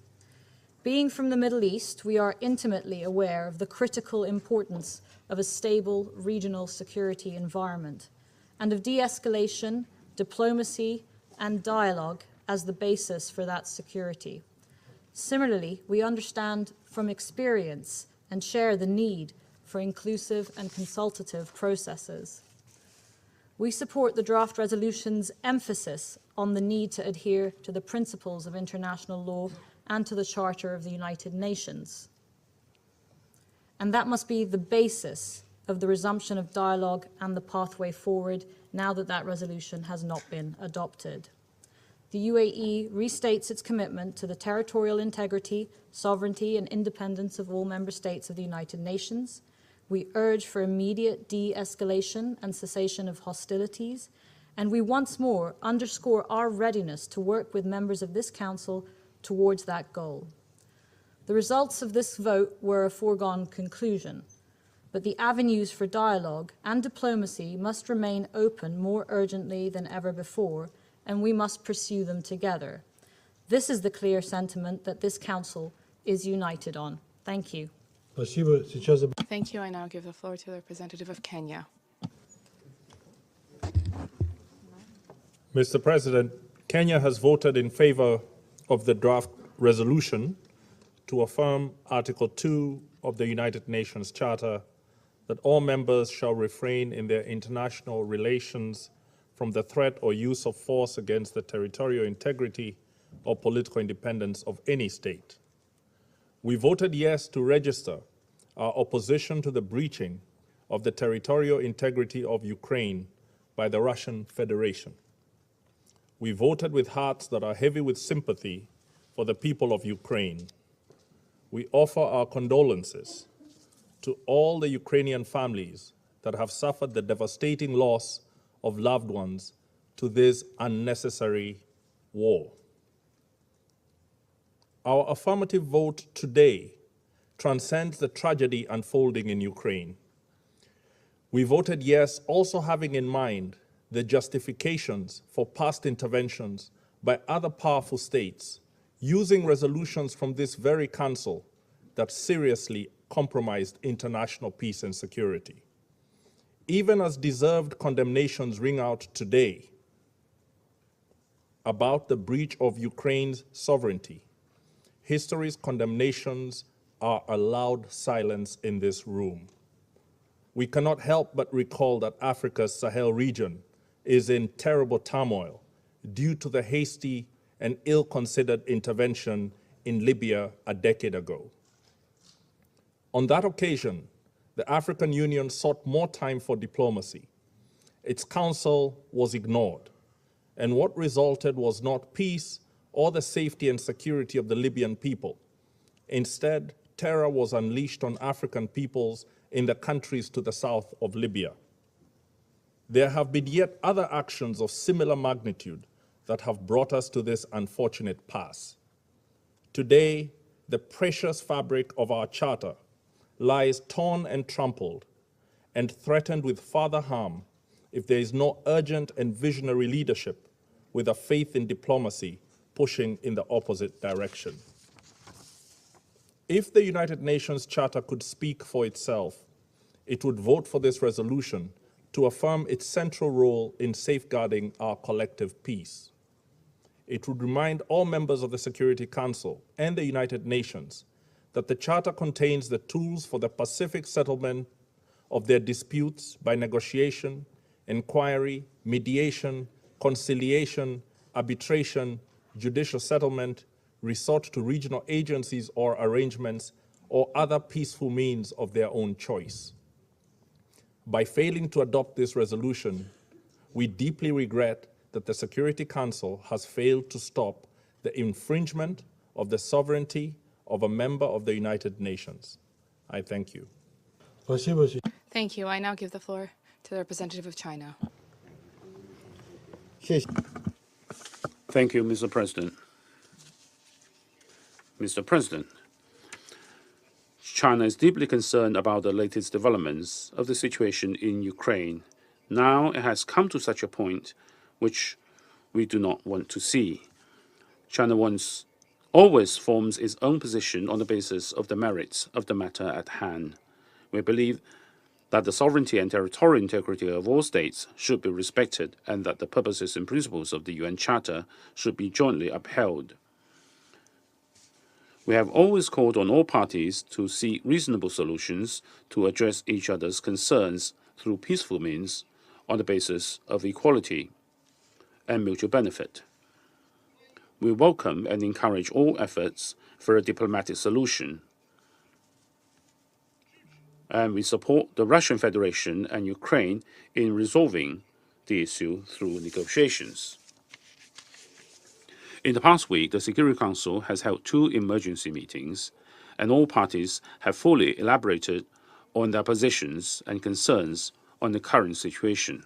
Being from the Middle East, we are intimately aware of the critical importance of a stable regional security environment and of de-escalation, diplomacy, and dialogue as the basis for that security. Similarly, we understand from experience and share the need for inclusive and consultative processes. We support the draft resolution's emphasis on the need to adhere to the principles of international law and to the Charter of the United Nations. And that must be the basis of the resumption of dialogue and the pathway forward now that that resolution has not been adopted. The UAE restates its commitment to the territorial integrity, sovereignty, and independence of all member states of the United Nations. We urge for immediate de-escalation and cessation of hostilities, and we once more underscore our readiness to work with members of this Council towards that goal. The results of this vote were a foregone conclusion, but the avenues for dialogue and diplomacy must remain open more urgently than ever before, and we must pursue them together. This is the clear sentiment that this Council is united on. Thank you. Thank you. I now give the floor to the representative of Kenya. Mr. President, Kenya has voted in favor of the draft resolution to affirm Article 2 of the United Nations Charter that all members shall refrain in their international relations from the threat or use of force against the territorial integrity or political independence of any state. We voted yes to register our opposition to the breaching of the territorial integrity of Ukraine by the Russian Federation. We voted with hearts that are heavy with sympathy for the people of Ukraine. We offer our condolences to all the Ukrainian families that have suffered the devastating loss of loved ones to this unnecessary war. our affirmative vote today transcends the tragedy unfolding in Ukraine. We voted yes, also having in mind the justifications for past interventions by other powerful states using resolutions from this very council that seriously compromised international peace and security. Even as deserved condemnations ring out today about the breach of Ukraine's sovereignty, history's condemnations are a loud silence in this room. We cannot help but recall that Africa's Sahel region is in terrible turmoil due to the hasty and ill-considered intervention in Libya a decade ago. On that occasion, the African Union sought more time for diplomacy. Its counsel was ignored, and what resulted was not peace or the safety and security of the Libyan people. Instead, terror was unleashed on African peoples in the countries to the south of Libya. There have been yet other actions of similar magnitude that have brought us to this unfortunate pass. Today, the precious fabric of our charter lies torn and trampled and threatened with further harm if there is no urgent and visionary leadership with a faith in diplomacy pushing in the opposite direction. If the United Nations Charter could speak for itself, it would vote for this resolution to affirm its central role in safeguarding our collective peace. It would remind all members of the Security Council and the United Nations that the Charter contains the tools for the pacific settlement of their disputes by negotiation, inquiry, mediation, conciliation, arbitration, judicial settlement, resort to regional agencies or arrangements, or other peaceful means of their own choice. By failing to adopt this resolution, we deeply regret that the Security Council has failed to stop the infringement of the sovereignty of a member of the United Nations. I thank you. Thank you. I now give the floor to the representative of China. Thank you, Mr. President. Mr. President, China is deeply concerned about the latest developments of the situation in Ukraine. Now it has come to such a point which we do not want to see. China always forms its own position on the basis of the merits of the matter at hand. We believe that the sovereignty and territorial integrity of all states should be respected and that the purposes and principles of the UN Charter should be jointly upheld. We have always called on all parties to seek reasonable solutions to address each other's concerns through peaceful means on the basis of equality and mutual benefit. We welcome and encourage all efforts for a diplomatic solution, and we support the Russian Federation and Ukraine in resolving the issue through negotiations. In the past week, the Security Council has held 2 emergency meetings, and all parties have fully elaborated on their positions and concerns on the current situation.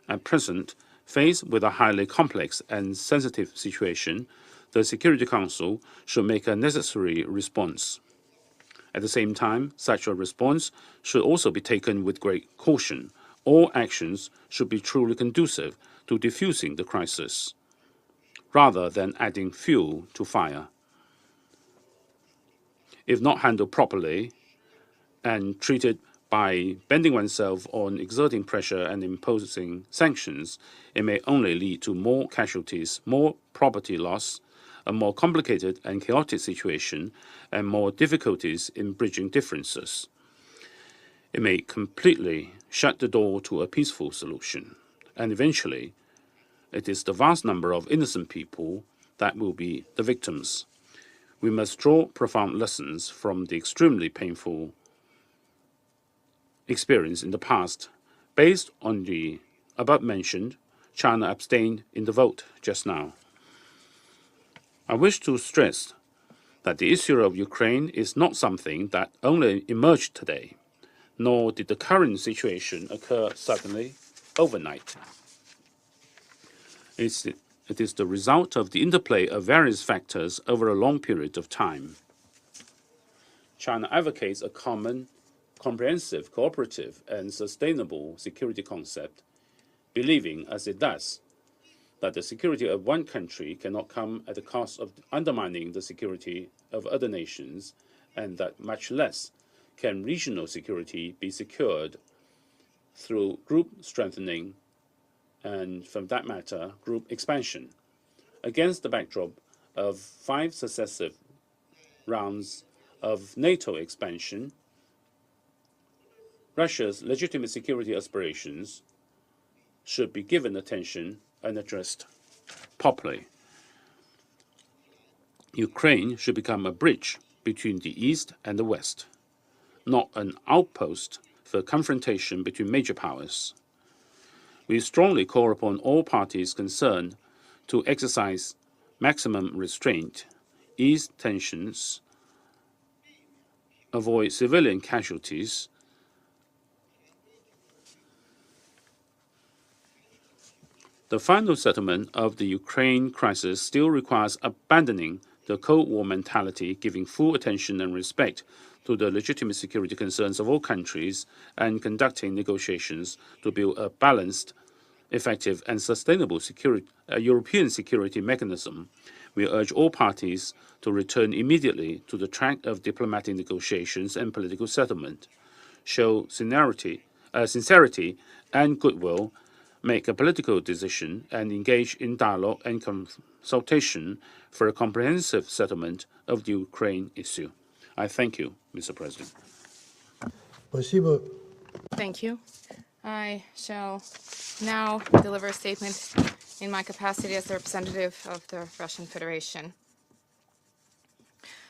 At present, faced with a highly complex and sensitive situation, the Security Council should make a necessary response. At the same time, such a response should also be taken with great caution. All actions should be truly conducive to defusing the crisis, rather than adding fuel to fire. If not handled properly and treated by bending oneself on exerting pressure and imposing sanctions, it may only lead to more casualties, more property loss, a more complicated and chaotic situation, and more difficulties in bridging differences. It may completely shut the door to a peaceful solution, and eventually, it is the vast number of innocent people that will be the victims. We must draw profound lessons from the extremely painful experience in the past. Based on the above mentioned, China abstained in the vote just now. I wish to stress that the issue of Ukraine is not something that only emerged today, nor did the current situation occur suddenly overnight. It's It is the result of the interplay of various factors over a long period of time. China advocates a common, comprehensive, cooperative, and sustainable security concept, believing, as it does, that the security of one country cannot come at the cost of undermining the security of other nations, and that much less can regional security be secured through group strengthening and, from that matter, group expansion. Against the backdrop of 5 successive rounds of NATO expansion, Russia's legitimate security aspirations should be given attention and addressed properly. Ukraine should become a bridge between the East and the West, not an outpost for confrontation between major powers. We strongly call upon all parties concerned to exercise maximum restraint, ease tensions, avoid civilian casualties, the final settlement of the Ukraine crisis still requires abandoning the Cold War mentality, giving full attention and respect to the legitimate security concerns of all countries, and conducting negotiations to build a balanced, effective, and sustainable European security mechanism. We urge all parties to return immediately to the track of diplomatic negotiations and political settlement, show sincerity and goodwill, make a political decision, and engage in dialogue and consultation for a comprehensive settlement of the Ukraine issue. I thank you, Mr. President. Thank you. I shall now deliver a statement in my capacity as the representative of the Russian Federation.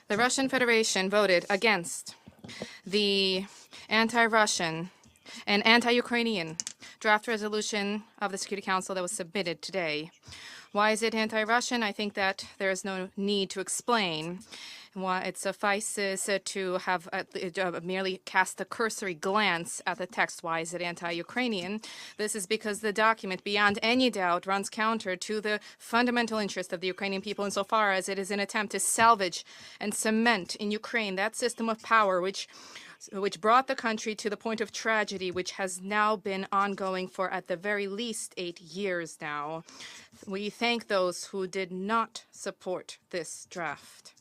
The Russian Federation voted against the anti-Russian and anti-Ukrainian draft resolution of the Security Council that was submitted today. Why is it anti-Russian? I think that there is no need to explain. Why it suffices to have merely cast a cursory glance at the text. Why is it anti-Ukrainian? This is because the document, beyond any doubt, runs counter to the fundamental interest of the Ukrainian people insofar as it is an attempt to salvage and cement in Ukraine that system of power which brought the country to the point of tragedy, which has now been ongoing for at the very least 8 years now. We thank those who did not support this draft.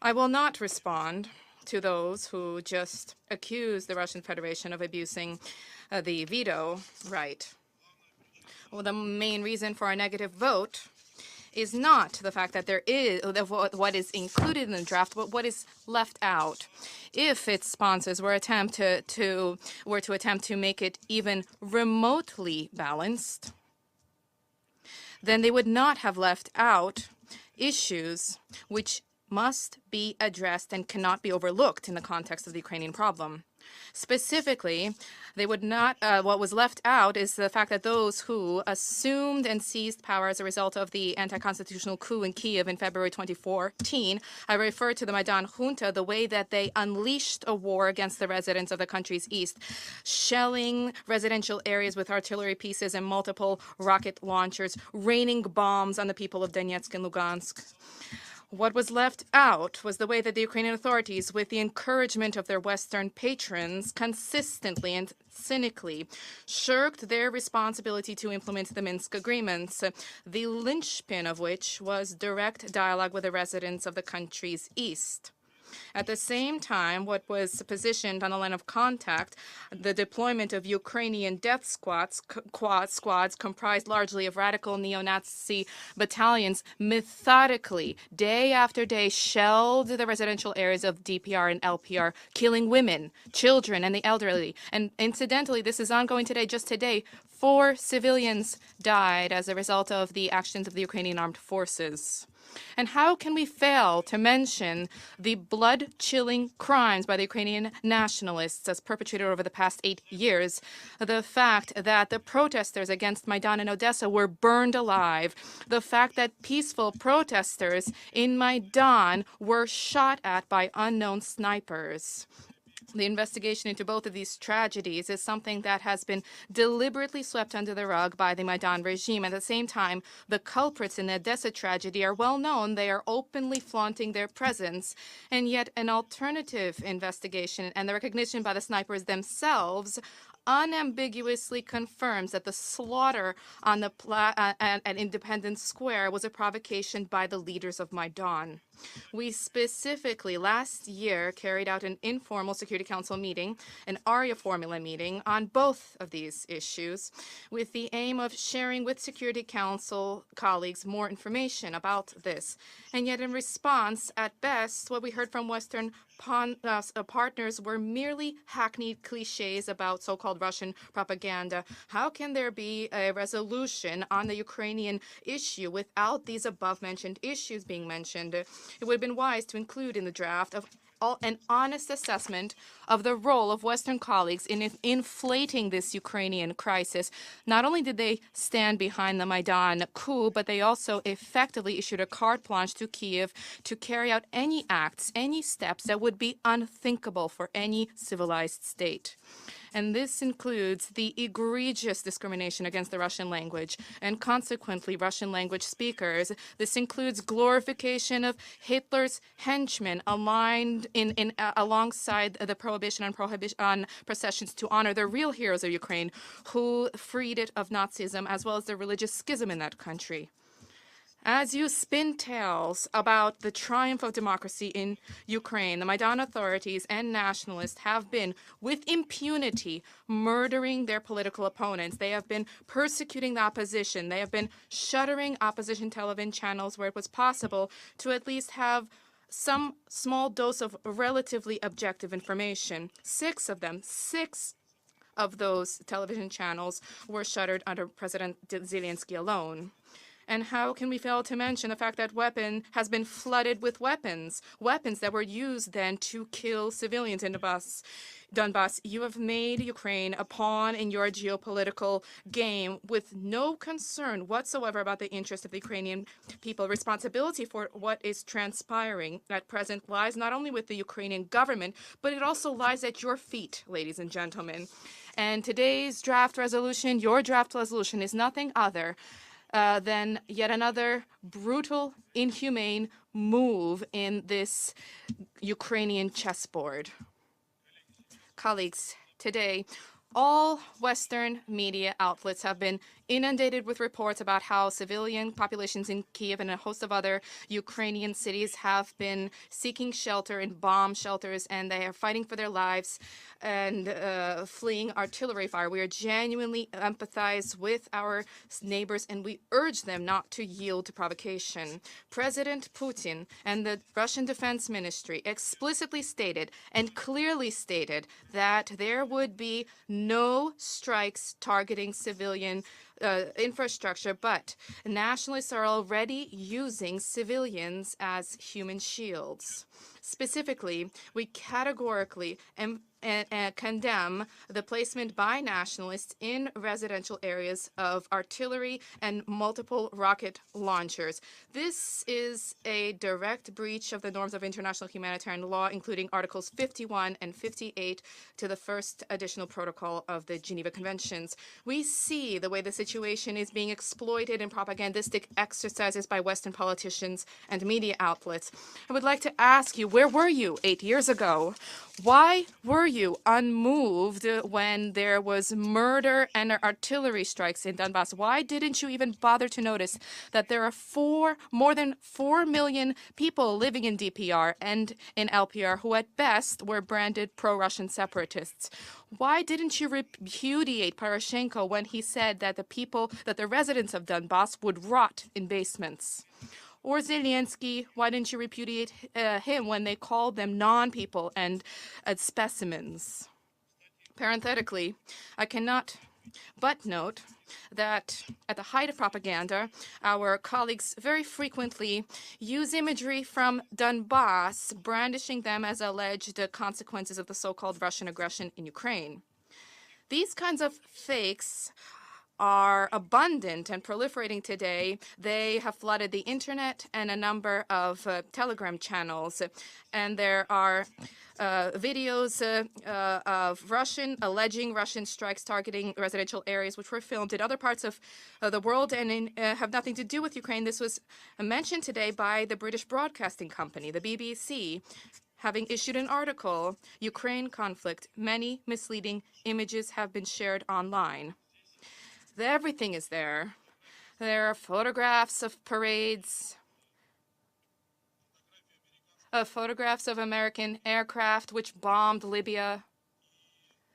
I will not respond to those who just accuse the Russian Federation of abusing the veto right. Well, the main reason for a negative vote is not the fact that there is what is included in the draft, but what is left out. If its sponsors were to attempt to make it even remotely balanced, then they would not have left out issues which must be addressed and cannot be overlooked in the context of the Ukrainian problem. Specifically, they would not. What was left out is the fact that those who assumed and seized power as a result of the anti-constitutional coup in Kyiv in February 2014, I refer to the Maidan junta, the way that they unleashed a war against the residents of the country's east, shelling residential areas with artillery pieces and multiple rocket launchers, raining bombs on the people of Donetsk and Lugansk. What was left out was the way that the Ukrainian authorities, with the encouragement of their Western patrons, consistently and cynically shirked their responsibility to implement the Minsk agreements, the linchpin of which was direct dialogue with the residents of the country's east. At the same time, what was positioned on the line of contact, the deployment of Ukrainian death squads comprised largely of radical neo-Nazi battalions, methodically, day after day, shelled the residential areas of DPR and LPR, killing women, children, and the elderly. And incidentally, this is ongoing today. Just today, 4 civilians died as a result of the actions of the Ukrainian armed forces. And how can we fail to mention the blood-chilling crimes by the Ukrainian nationalists as perpetrated over the past 8 years? The fact that the protesters against Maidan in Odessa were burned alive. The fact that peaceful protesters in Maidan were shot at by unknown snipers. The investigation into both of these tragedies is something that has been deliberately swept under the rug by the Maidan regime. At the same time, the culprits in the Odessa tragedy are well known. They are openly flaunting their presence. And yet an alternative investigation and the recognition by the snipers themselves unambiguously confirms that the slaughter on the at Independence Square was a provocation by the leaders of Maidan. We specifically last year carried out an informal Security Council meeting, an ARIA formula meeting, on both of these issues with the aim of sharing with Security Council colleagues more information about this. And yet in response, at best, what we heard from Western partners were merely hackneyed cliches about so-called Russian propaganda. How can there be a resolution on the Ukrainian issue without these above-mentioned issues being mentioned? It would have been wise to include in the draft of an honest assessment of the role of Western colleagues in inflating this Ukrainian crisis. Not only did they stand behind the Maidan coup, but they also effectively issued a carte blanche to Kyiv to carry out any acts, any steps that would be unthinkable for any civilized state. And this includes the egregious discrimination against the Russian language and consequently Russian language speakers. This includes glorification of Hitler's henchmen aligned alongside the prohibition on processions to honor the real heroes of Ukraine who freed it of Nazism, as well as the religious schism in that country. As you spin tales about the triumph of democracy in Ukraine, the Maidan authorities and nationalists have been, with impunity, murdering their political opponents. They have been persecuting the opposition. They have been shuttering opposition television channels where it was possible to at least have some small dose of relatively objective information. Six of those television channels were shuttered under President Zelensky alone. And how can we fail to mention the fact that weapon has been flooded with weapons that were used then to kill civilians in Donbass. You have made Ukraine a pawn in your geopolitical game with no concern whatsoever about the interests of the Ukrainian people. Responsibility for what is transpiring at present lies not only with the Ukrainian government, but it also lies at your feet, ladies and gentlemen. And today's draft resolution, your draft resolution, is nothing other than yet another brutal, inhumane move in this Ukrainian chessboard. Colleagues, today, all Western media outlets have been inundated with reports about how civilian populations in Kyiv and a host of other Ukrainian cities have been seeking shelter in bomb shelters, and they are fighting for their lives and fleeing artillery fire. We are genuinely empathize with our neighbors, and we urge them not to yield to provocation. President Putin and the Russian Defense Ministry explicitly stated and clearly stated that there would be no strikes targeting civilian infrastructure, but nationalists are already using civilians as human shields. Specifically, we categorically condemn the placement by nationalists in residential areas of artillery and multiple rocket launchers. This is a direct breach of the norms of international humanitarian law, including Articles 51 and 58 to the first additional protocol of the Geneva Conventions. We see the way the situation is being exploited in propagandistic exercises by Western politicians and media outlets. I would like to ask you, where were you 8 years ago? Why were you unmoved when there was murder and artillery strikes in Donbass? Why didn't you even bother to notice that there are more than 4 million people living in DPR and in LPR who at best were branded pro-Russian separatists? Why didn't you repudiate Poroshenko when he said that the residents of Donbass would rot in basements? Or Zelensky, why didn't you repudiate him when they called them non-people and specimens? Parenthetically, I cannot but note that at the height of propaganda, our colleagues very frequently use imagery from Donbass, brandishing them as alleged consequences of the so-called Russian aggression in Ukraine. These kinds of fakes are abundant and proliferating today. They have flooded the internet and a number of Telegram channels. And there are videos of alleging Russian strikes targeting residential areas, which were filmed in other parts of the world and have nothing to do with Ukraine. This was mentioned today by the British Broadcasting Company, the BBC, having issued an article, Ukraine conflict, many misleading images have been shared online. Everything is there. There are photographs of parades, photographs of American aircraft which bombed Libya,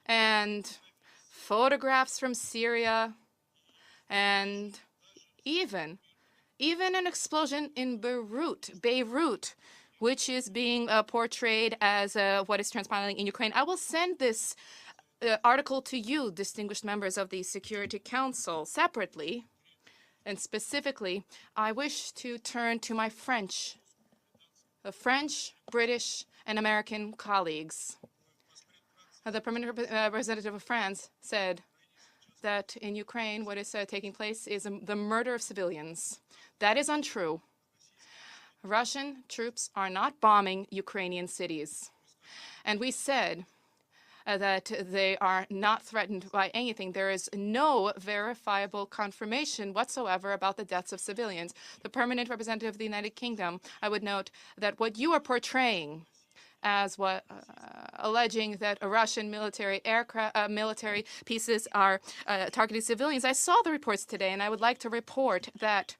and photographs from Syria, and even an explosion in Beirut, which is being portrayed as what is transpiring in Ukraine. I will send this article to you, distinguished members of the Security Council, separately. And specifically, I wish to turn to my French, British, and American colleagues. The permanent representative of France said that in Ukraine, what is taking place is the murder of civilians. That is untrue. Russian troops are not bombing Ukrainian cities. And we said that they are not threatened by anything. There is no verifiable confirmation whatsoever about the deaths of civilians. The permanent representative of the United Kingdom, I would note that what you are portraying as what alleging that Russian military pieces are targeting civilians. I saw the reports today, and I would like to report that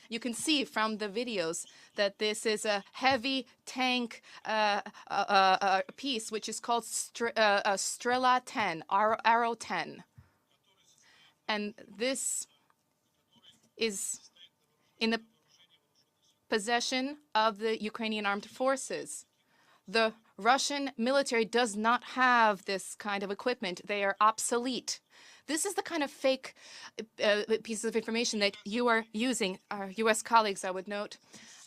you can see from the videos that this is a heavy tank piece, which is called Strela 10, Arrow 10. And this is in the possession of the Ukrainian armed forces. The Russian military does not have this kind of equipment. They are obsolete. This is the kind of fake pieces of information that you are using. Our U.S. colleagues, I would note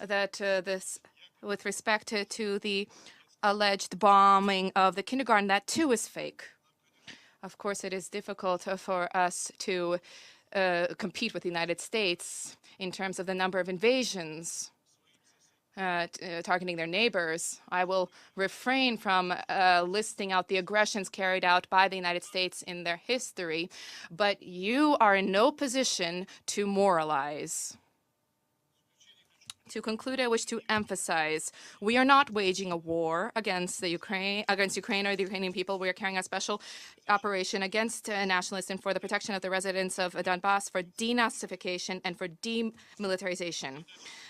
that this, with respect to the alleged bombing of the kindergarten, that too is fake. Of course, it is difficult for us to compete with the United States in terms of the number of invasions targeting their neighbors. I will refrain from listing out the aggressions carried out by the United States in their history, but you are in no position to moralize. To conclude, I wish to emphasize, we are not waging a war against Ukraine or the Ukrainian people. We are carrying a special operation against nationalists and for the protection of the residents of Donbass, for denazification and for demilitarization.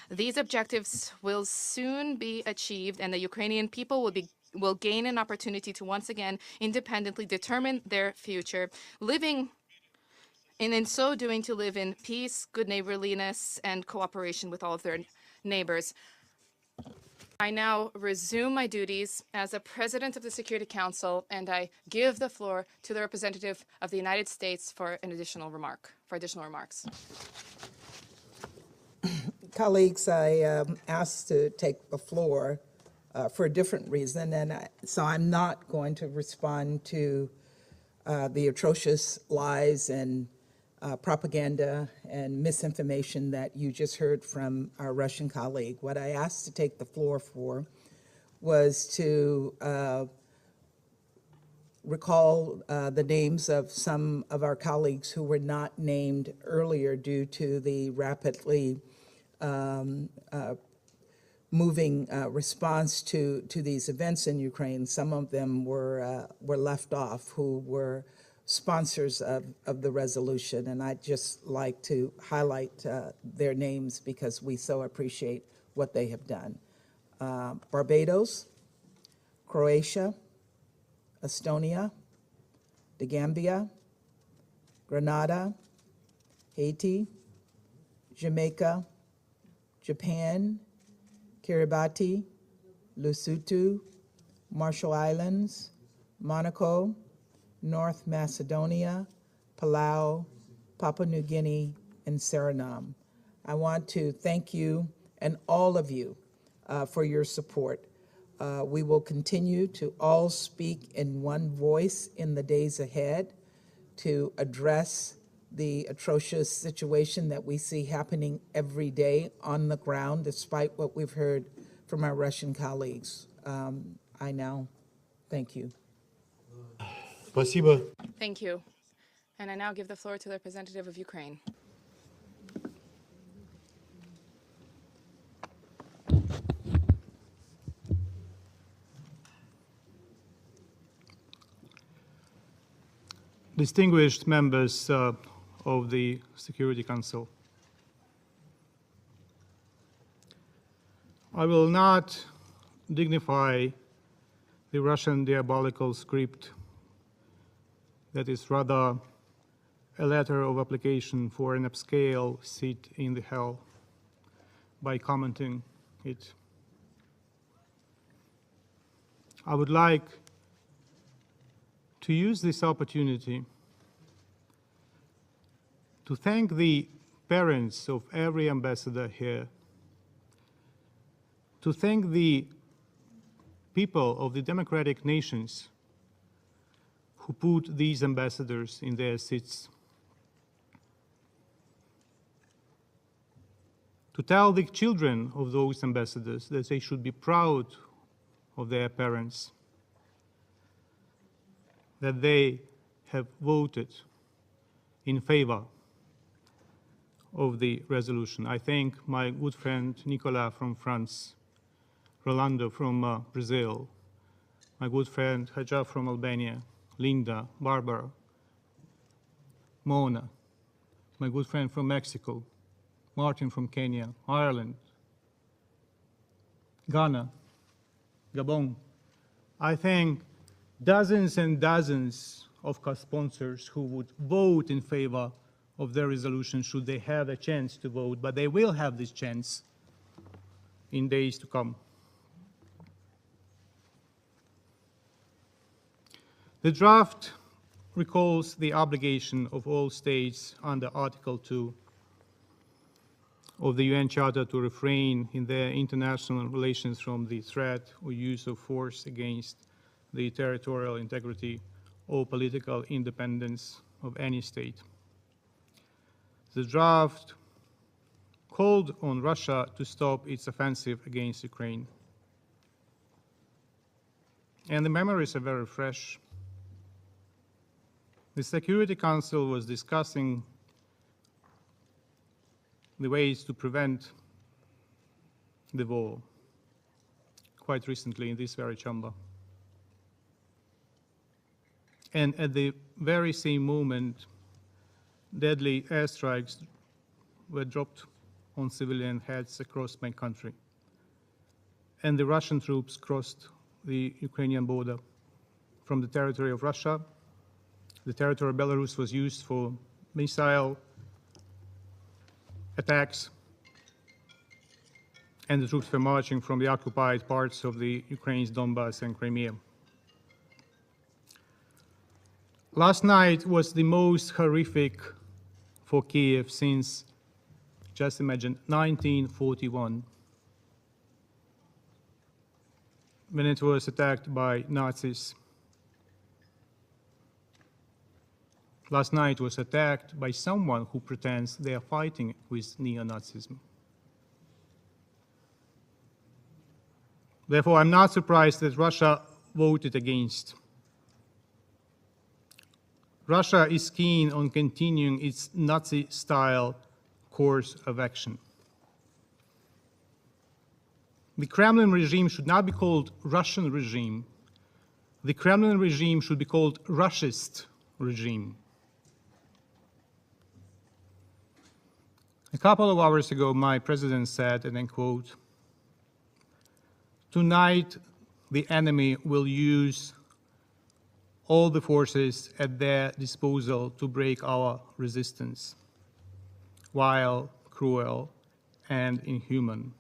These objectives will soon be achieved, and the Ukrainian people will gain an opportunity to once again independently determine their future, and in so doing to live in peace, good neighborliness, and cooperation with all of their neighbors. I now resume my duties as a president of the Security Council, and I give the floor to the representative of the United States for additional remarks. Colleagues, I asked to take the floor for a different reason, and so I'm not going to respond to the atrocious lies and propaganda and misinformation that you just heard from our Russian colleague. What I asked to take the floor for was to recall the names of some of our colleagues who were not named earlier due to the rapidly moving response to these events in Ukraine. Some of them were left off, who were sponsors of the resolution, and I'd just like to highlight their names because we so appreciate what they have done. Barbados, Croatia, Estonia, the Gambia, Grenada, Haiti, Jamaica, Japan, Kiribati, Lesotho, Marshall Islands, Monaco, North Macedonia, Palau, Papua New Guinea, and Suriname. I want to thank you and all of you for your support. We will continue to all speak in one voice in the days ahead to address the atrocious situation that we see happening every day on the ground, despite what we've heard from our Russian colleagues. I now thank you. Спасибо. Thank you. And I now give the floor to the representative of Ukraine. Distinguished members of the Security Council, I will not dignify the Russian diabolical script that is rather a letter of application for an upscale seat in the hell by commenting it. I would like to use this opportunity to thank the parents of every ambassador here, to thank the people of the democratic nations who put these ambassadors in their seats, to tell the children of those ambassadors that they should be proud of their parents, that they have voted in favor of the resolution. I thank my good friend Nicolas from France, Rolando from Brazil, my good friend Hajar from Albania, Linda, Barbara, Mona, my good friend from Mexico, Martin from Kenya, Ireland, Ghana, Gabon. I thank dozens and dozens of co-sponsors who would vote in favor of the resolution should they have a chance to vote, but they will have this chance in days to come. The draft recalls the obligation of all states under Article 2 of the UN Charter to refrain in their international relations from the threat or use of force against the territorial integrity or political independence of any state. The draft called on Russia to stop its offensive against Ukraine. And the memories are very fresh. The Security Council was discussing the ways to prevent the war quite recently in this very chamber. And at the very same moment, deadly airstrikes were dropped on civilian heads across my country. And the Russian troops crossed the Ukrainian border from the territory of Russia. The territory of Belarus was used for missile attacks, and the troops were marching from the occupied parts of the Ukraine's Donbass and Crimea. Last night was the most horrific for Kiev since, just imagine, 1941, when it was attacked by Nazis. Last night was attacked by someone who pretends they are fighting with neo-Nazism. Therefore, I'm not surprised that Russia voted against. Russia is keen on continuing its Nazi-style course of action. The Kremlin regime should not be called Russian regime. The Kremlin regime should be called Russist regime. A couple of hours ago, my president said, and I quote, "Tonight, the enemy will use all the forces at their disposal to break our resistance, vile, cruel, and inhuman.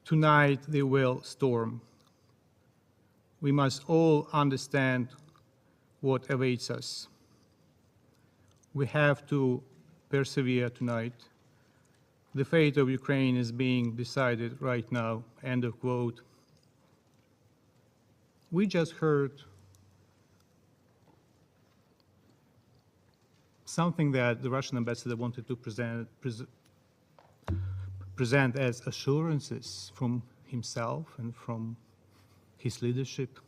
Tonight, they will storm. We must all understand what awaits us. We have to persevere tonight. The fate of Ukraine is being decided right now," end of quote. We just heard something that the Russian ambassador wanted to present as assurances from himself and from his leadership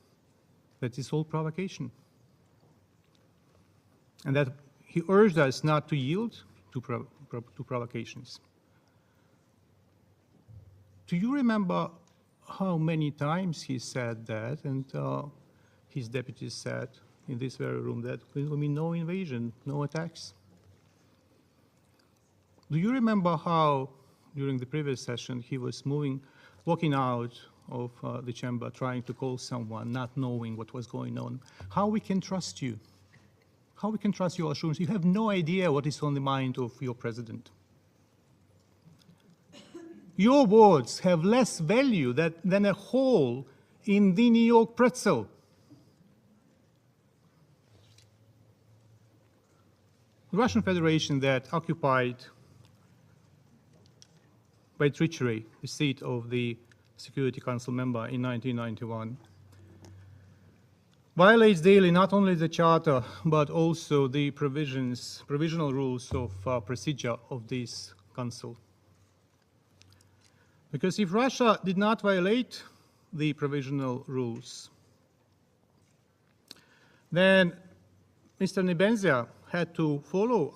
that it's all provocation. And that he urged us not to yield to provocations. Do you remember how many times he said that, and his deputies said in this very room that there will be no invasion, no attacks? Do you remember how, during the previous session, he was walking out of the chamber, trying to call someone, not knowing what was going on? How we can trust you? How we can trust your assurance? You have no idea what is on the mind of your president. Your words have less value than a hole in the New York pretzel. The Russian Federation that occupied by treachery the seat of the Security Council member in 1991 violates daily not only the Charter, but also the provisional rules of procedure of this Council. Because if Russia did not violate the provisional rules, then Mr. Nebenzia had to follow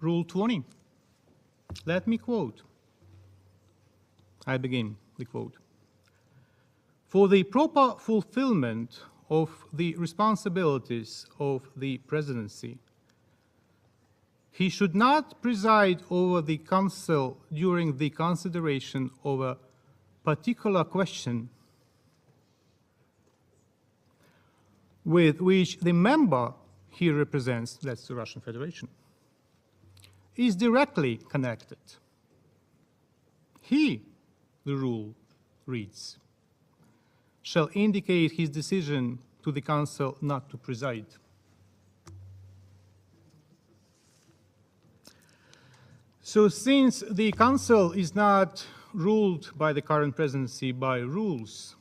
Rule 20. Let me quote. I begin the quote. For the proper fulfillment of the responsibilities of the presidency, he should not preside over the Council during the consideration of a particular question with which the member he represents, that's the Russian Federation, is directly connected. He, the rule reads, shall indicate his decision to the Council not to preside. So since the Council is not ruled by the current presidency by rules,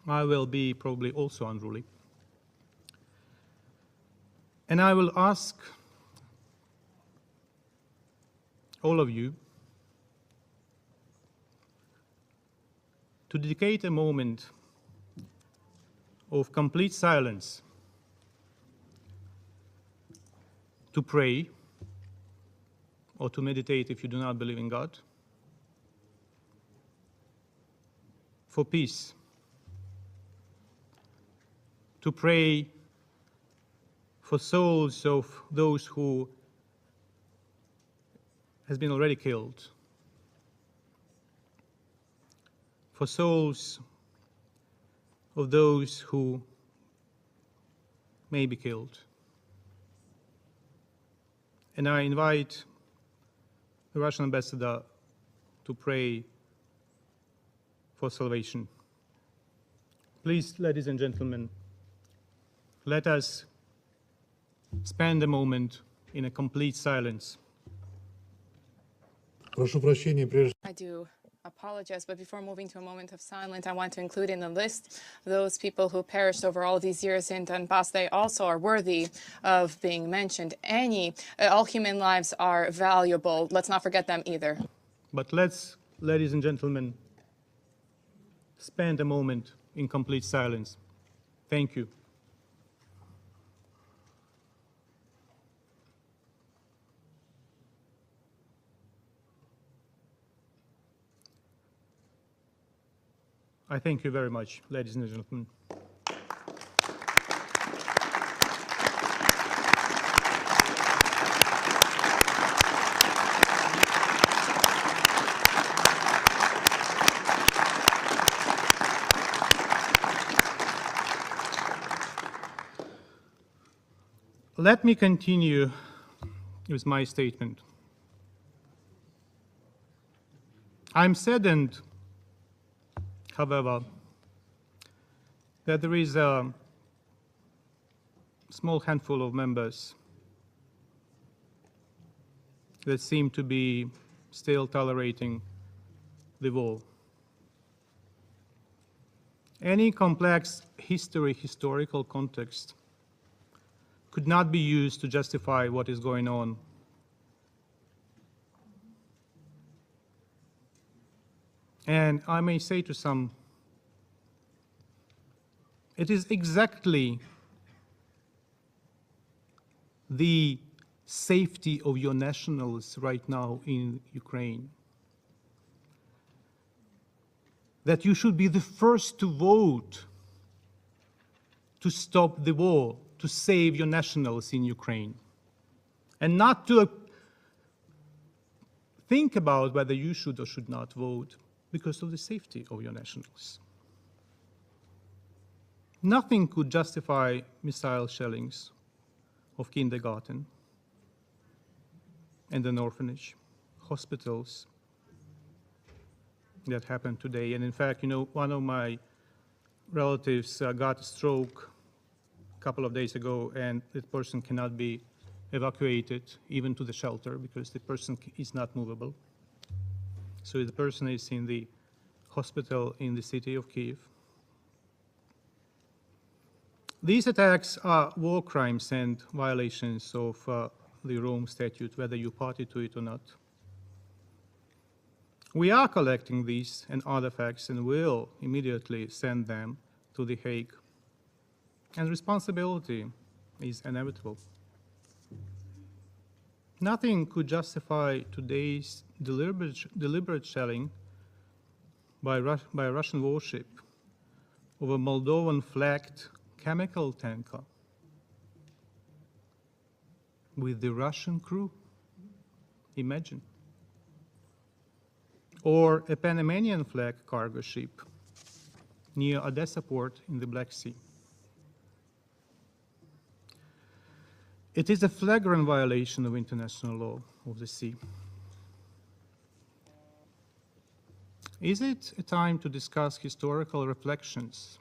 I will be probably also unruly. And I will ask all of you to dedicate a moment of complete silence to pray or to meditate if you do not believe in God, for peace, to pray for souls of those who has been already killed, for souls of those who may be killed. And I invite the Russian ambassador to pray for salvation. Please, ladies and gentlemen, let us spend a moment in a complete silence. Прошу прощения, прежде... I do apologize, but before moving to a moment of silence, I want to include in the list those people who perished over all these years in Donbass. They also are worthy of being mentioned. All human lives are valuable. Let's not forget them either. But let's, ladies and gentlemen, spend a moment in complete silence. Thank you. I thank you very much, ladies and gentlemen. Let me continue with my statement. I'm saddened, however, that there is a small handful of members that seem to be still tolerating the war. Any complex historical context could not be used to justify what is going on. And I may say to some, it is exactly the safety of your nationals right now in Ukraine that you should be the first to vote to stop the war, to save your nationals in Ukraine, and not to think about whether you should or should not vote because of the safety of your nationals. Nothing could justify missile shellings of kindergarten and an orphanage, hospitals that happened today. And in fact, you know, one of my relatives got a stroke a couple of days ago, and that person cannot be evacuated even to the shelter because the person is not movable. So the person is in the hospital in the city of Kyiv. These attacks are war crimes and violations of the Rome Statute, whether you party to it or not. We are collecting these and other facts and will immediately send them to The Hague. And responsibility is inevitable. Nothing could justify today's deliberate shelling by a Russian warship of a Moldovan-flagged chemical tanker with the Russian crew. Imagine. Or a Panamanian flag cargo ship near Odessa port in the Black Sea. It is a flagrant violation of international law of the sea. Is it a time to discuss historical reflections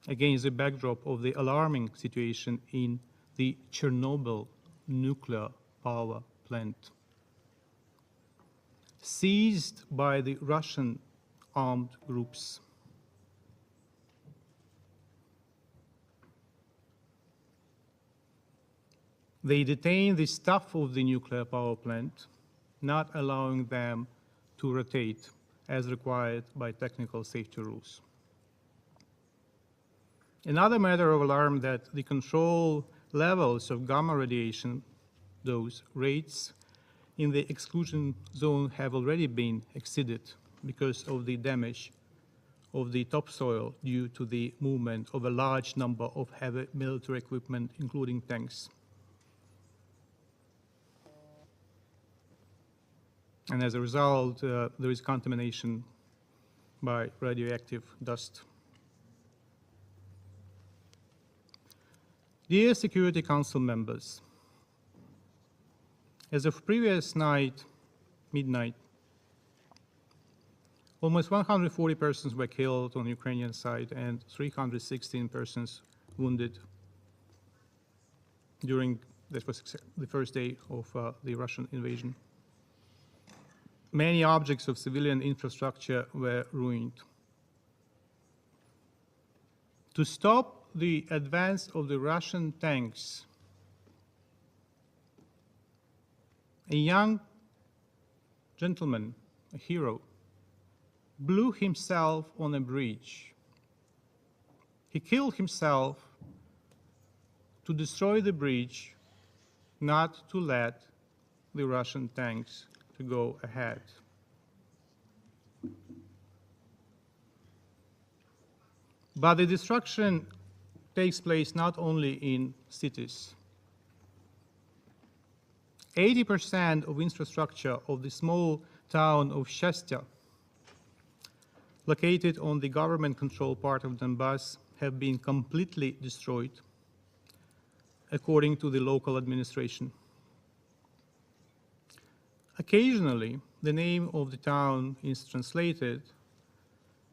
against the backdrop of the alarming situation in the Chernobyl nuclear power plant, seized by the Russian armed groups? They detain the staff of the nuclear power plant, not allowing them to rotate as required by technical safety rules. Another matter of alarm that the control levels of gamma radiation, those rates in the exclusion zone, have already been exceeded because of the damage of the topsoil due to the movement of a large number of heavy military equipment, including tanks. And as a result, there is contamination by radioactive dust. Dear Security Council members, as of previous night, midnight, almost 140 persons were killed on the Ukrainian side and 316 persons wounded during, that was the first day of the Russian invasion. Many objects of civilian infrastructure were ruined. To stop the advance of the Russian tanks, a young gentleman, a hero, blew himself on a bridge. He killed himself to destroy the bridge, not to let the Russian tanks to go ahead. But the destruction takes place not only in cities. 80% of infrastructure of the small town of Shestya, located on the government-controlled part of Donbass, have been completely destroyed, according to the local administration. Occasionally, the name of the town is translated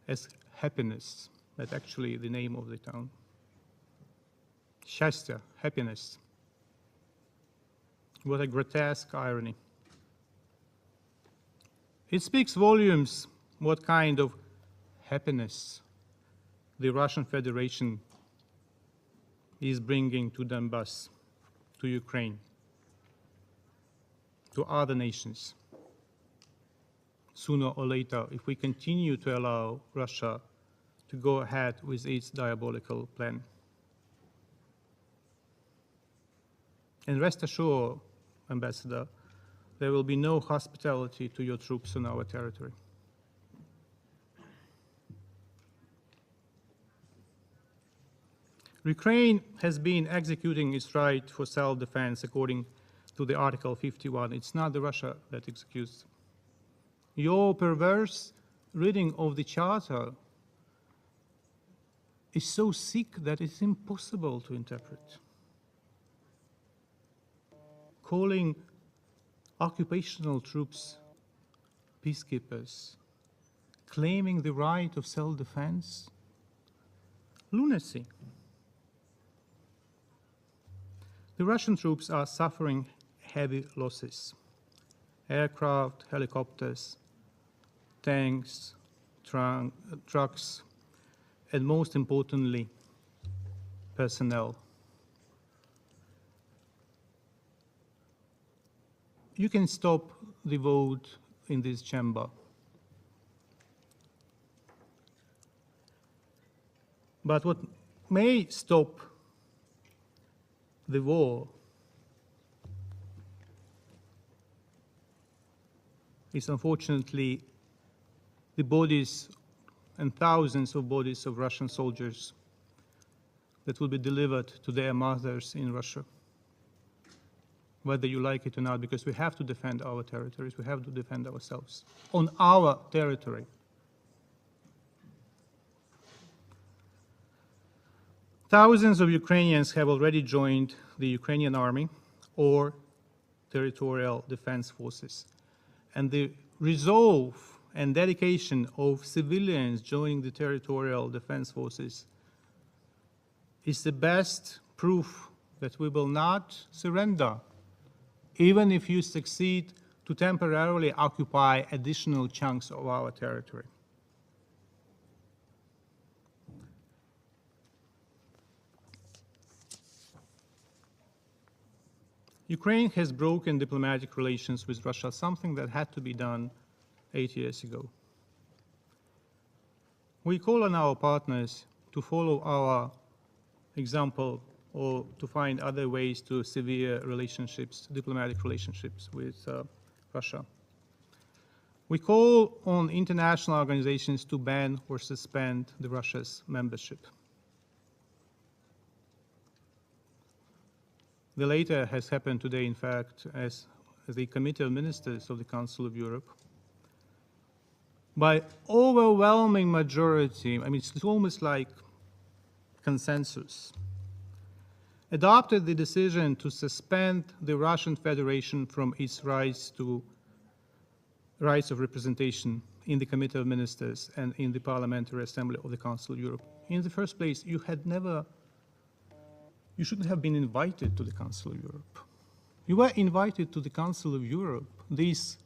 as happiness. That's actually the name of the town. Shestya, happiness. What a grotesque irony. It speaks volumes what kind of happiness the Russian Federation is bringing to Donbass, to Ukraine, to other nations. Sooner or later, if we continue to allow Russia to go ahead with its diabolical plan. And rest assured, Ambassador, there will be no hospitality to your troops on our territory. Ukraine has been executing its right for self-defense according to the Article 51. It's not the Russia that executes. Your perverse reading of the Charter is so sick that it's impossible to interpret. Calling occupational troops peacekeepers, claiming the right of self-defense, lunacy. The Russian troops are suffering heavy losses. Aircraft, helicopters, tanks, trucks, and most importantly, personnel. You can stop the vote in this chamber. But what may stop the war is unfortunately the bodies and thousands of bodies of Russian soldiers that will be delivered to their mothers in Russia, whether you like it or not, because we have to defend our territories, we have to defend ourselves on our territory. Thousands of Ukrainians have already joined the Ukrainian army or territorial defense forces. And the resolve and dedication of civilians joining the territorial defense forces is the best proof that we will not surrender, even if you succeed to temporarily occupy additional chunks of our territory. Ukraine has broken diplomatic relations with Russia, something that had to be done 8 years ago. We call on our partners to follow our example or to find other ways to sever relationships, diplomatic relationships with Russia. We call on international organizations to ban or suspend Russia's membership. The latter has happened today, in fact, as the Committee of Ministers of the Council of Europe, by overwhelming majority, I mean, it's almost like consensus, adopted the decision to suspend the Russian Federation from its rights of representation in the Committee of Ministers and in the Parliamentary Assembly of the Council of Europe. In the first place, you shouldn't have been invited to the Council of Europe. You were invited to the Council of Europe, this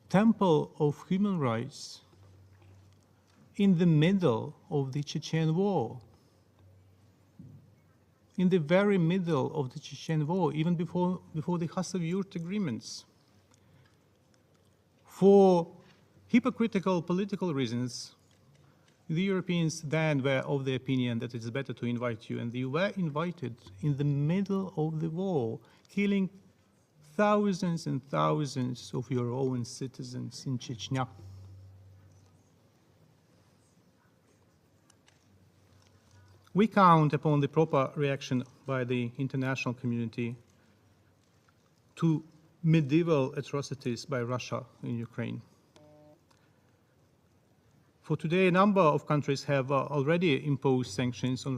temple of human rights, in the middle of the Chechen War. In the very middle of the Chechen War, even before the Khasav-Yurt agreements. For hypocritical political reasons, the Europeans then were of the opinion that it's better to invite you, and you were invited in the middle of the war, killing thousands and thousands of your own citizens in Chechnya. We count upon the proper reaction by the international community to medieval atrocities by Russia in Ukraine. For today, a number of countries have already imposed sanctions on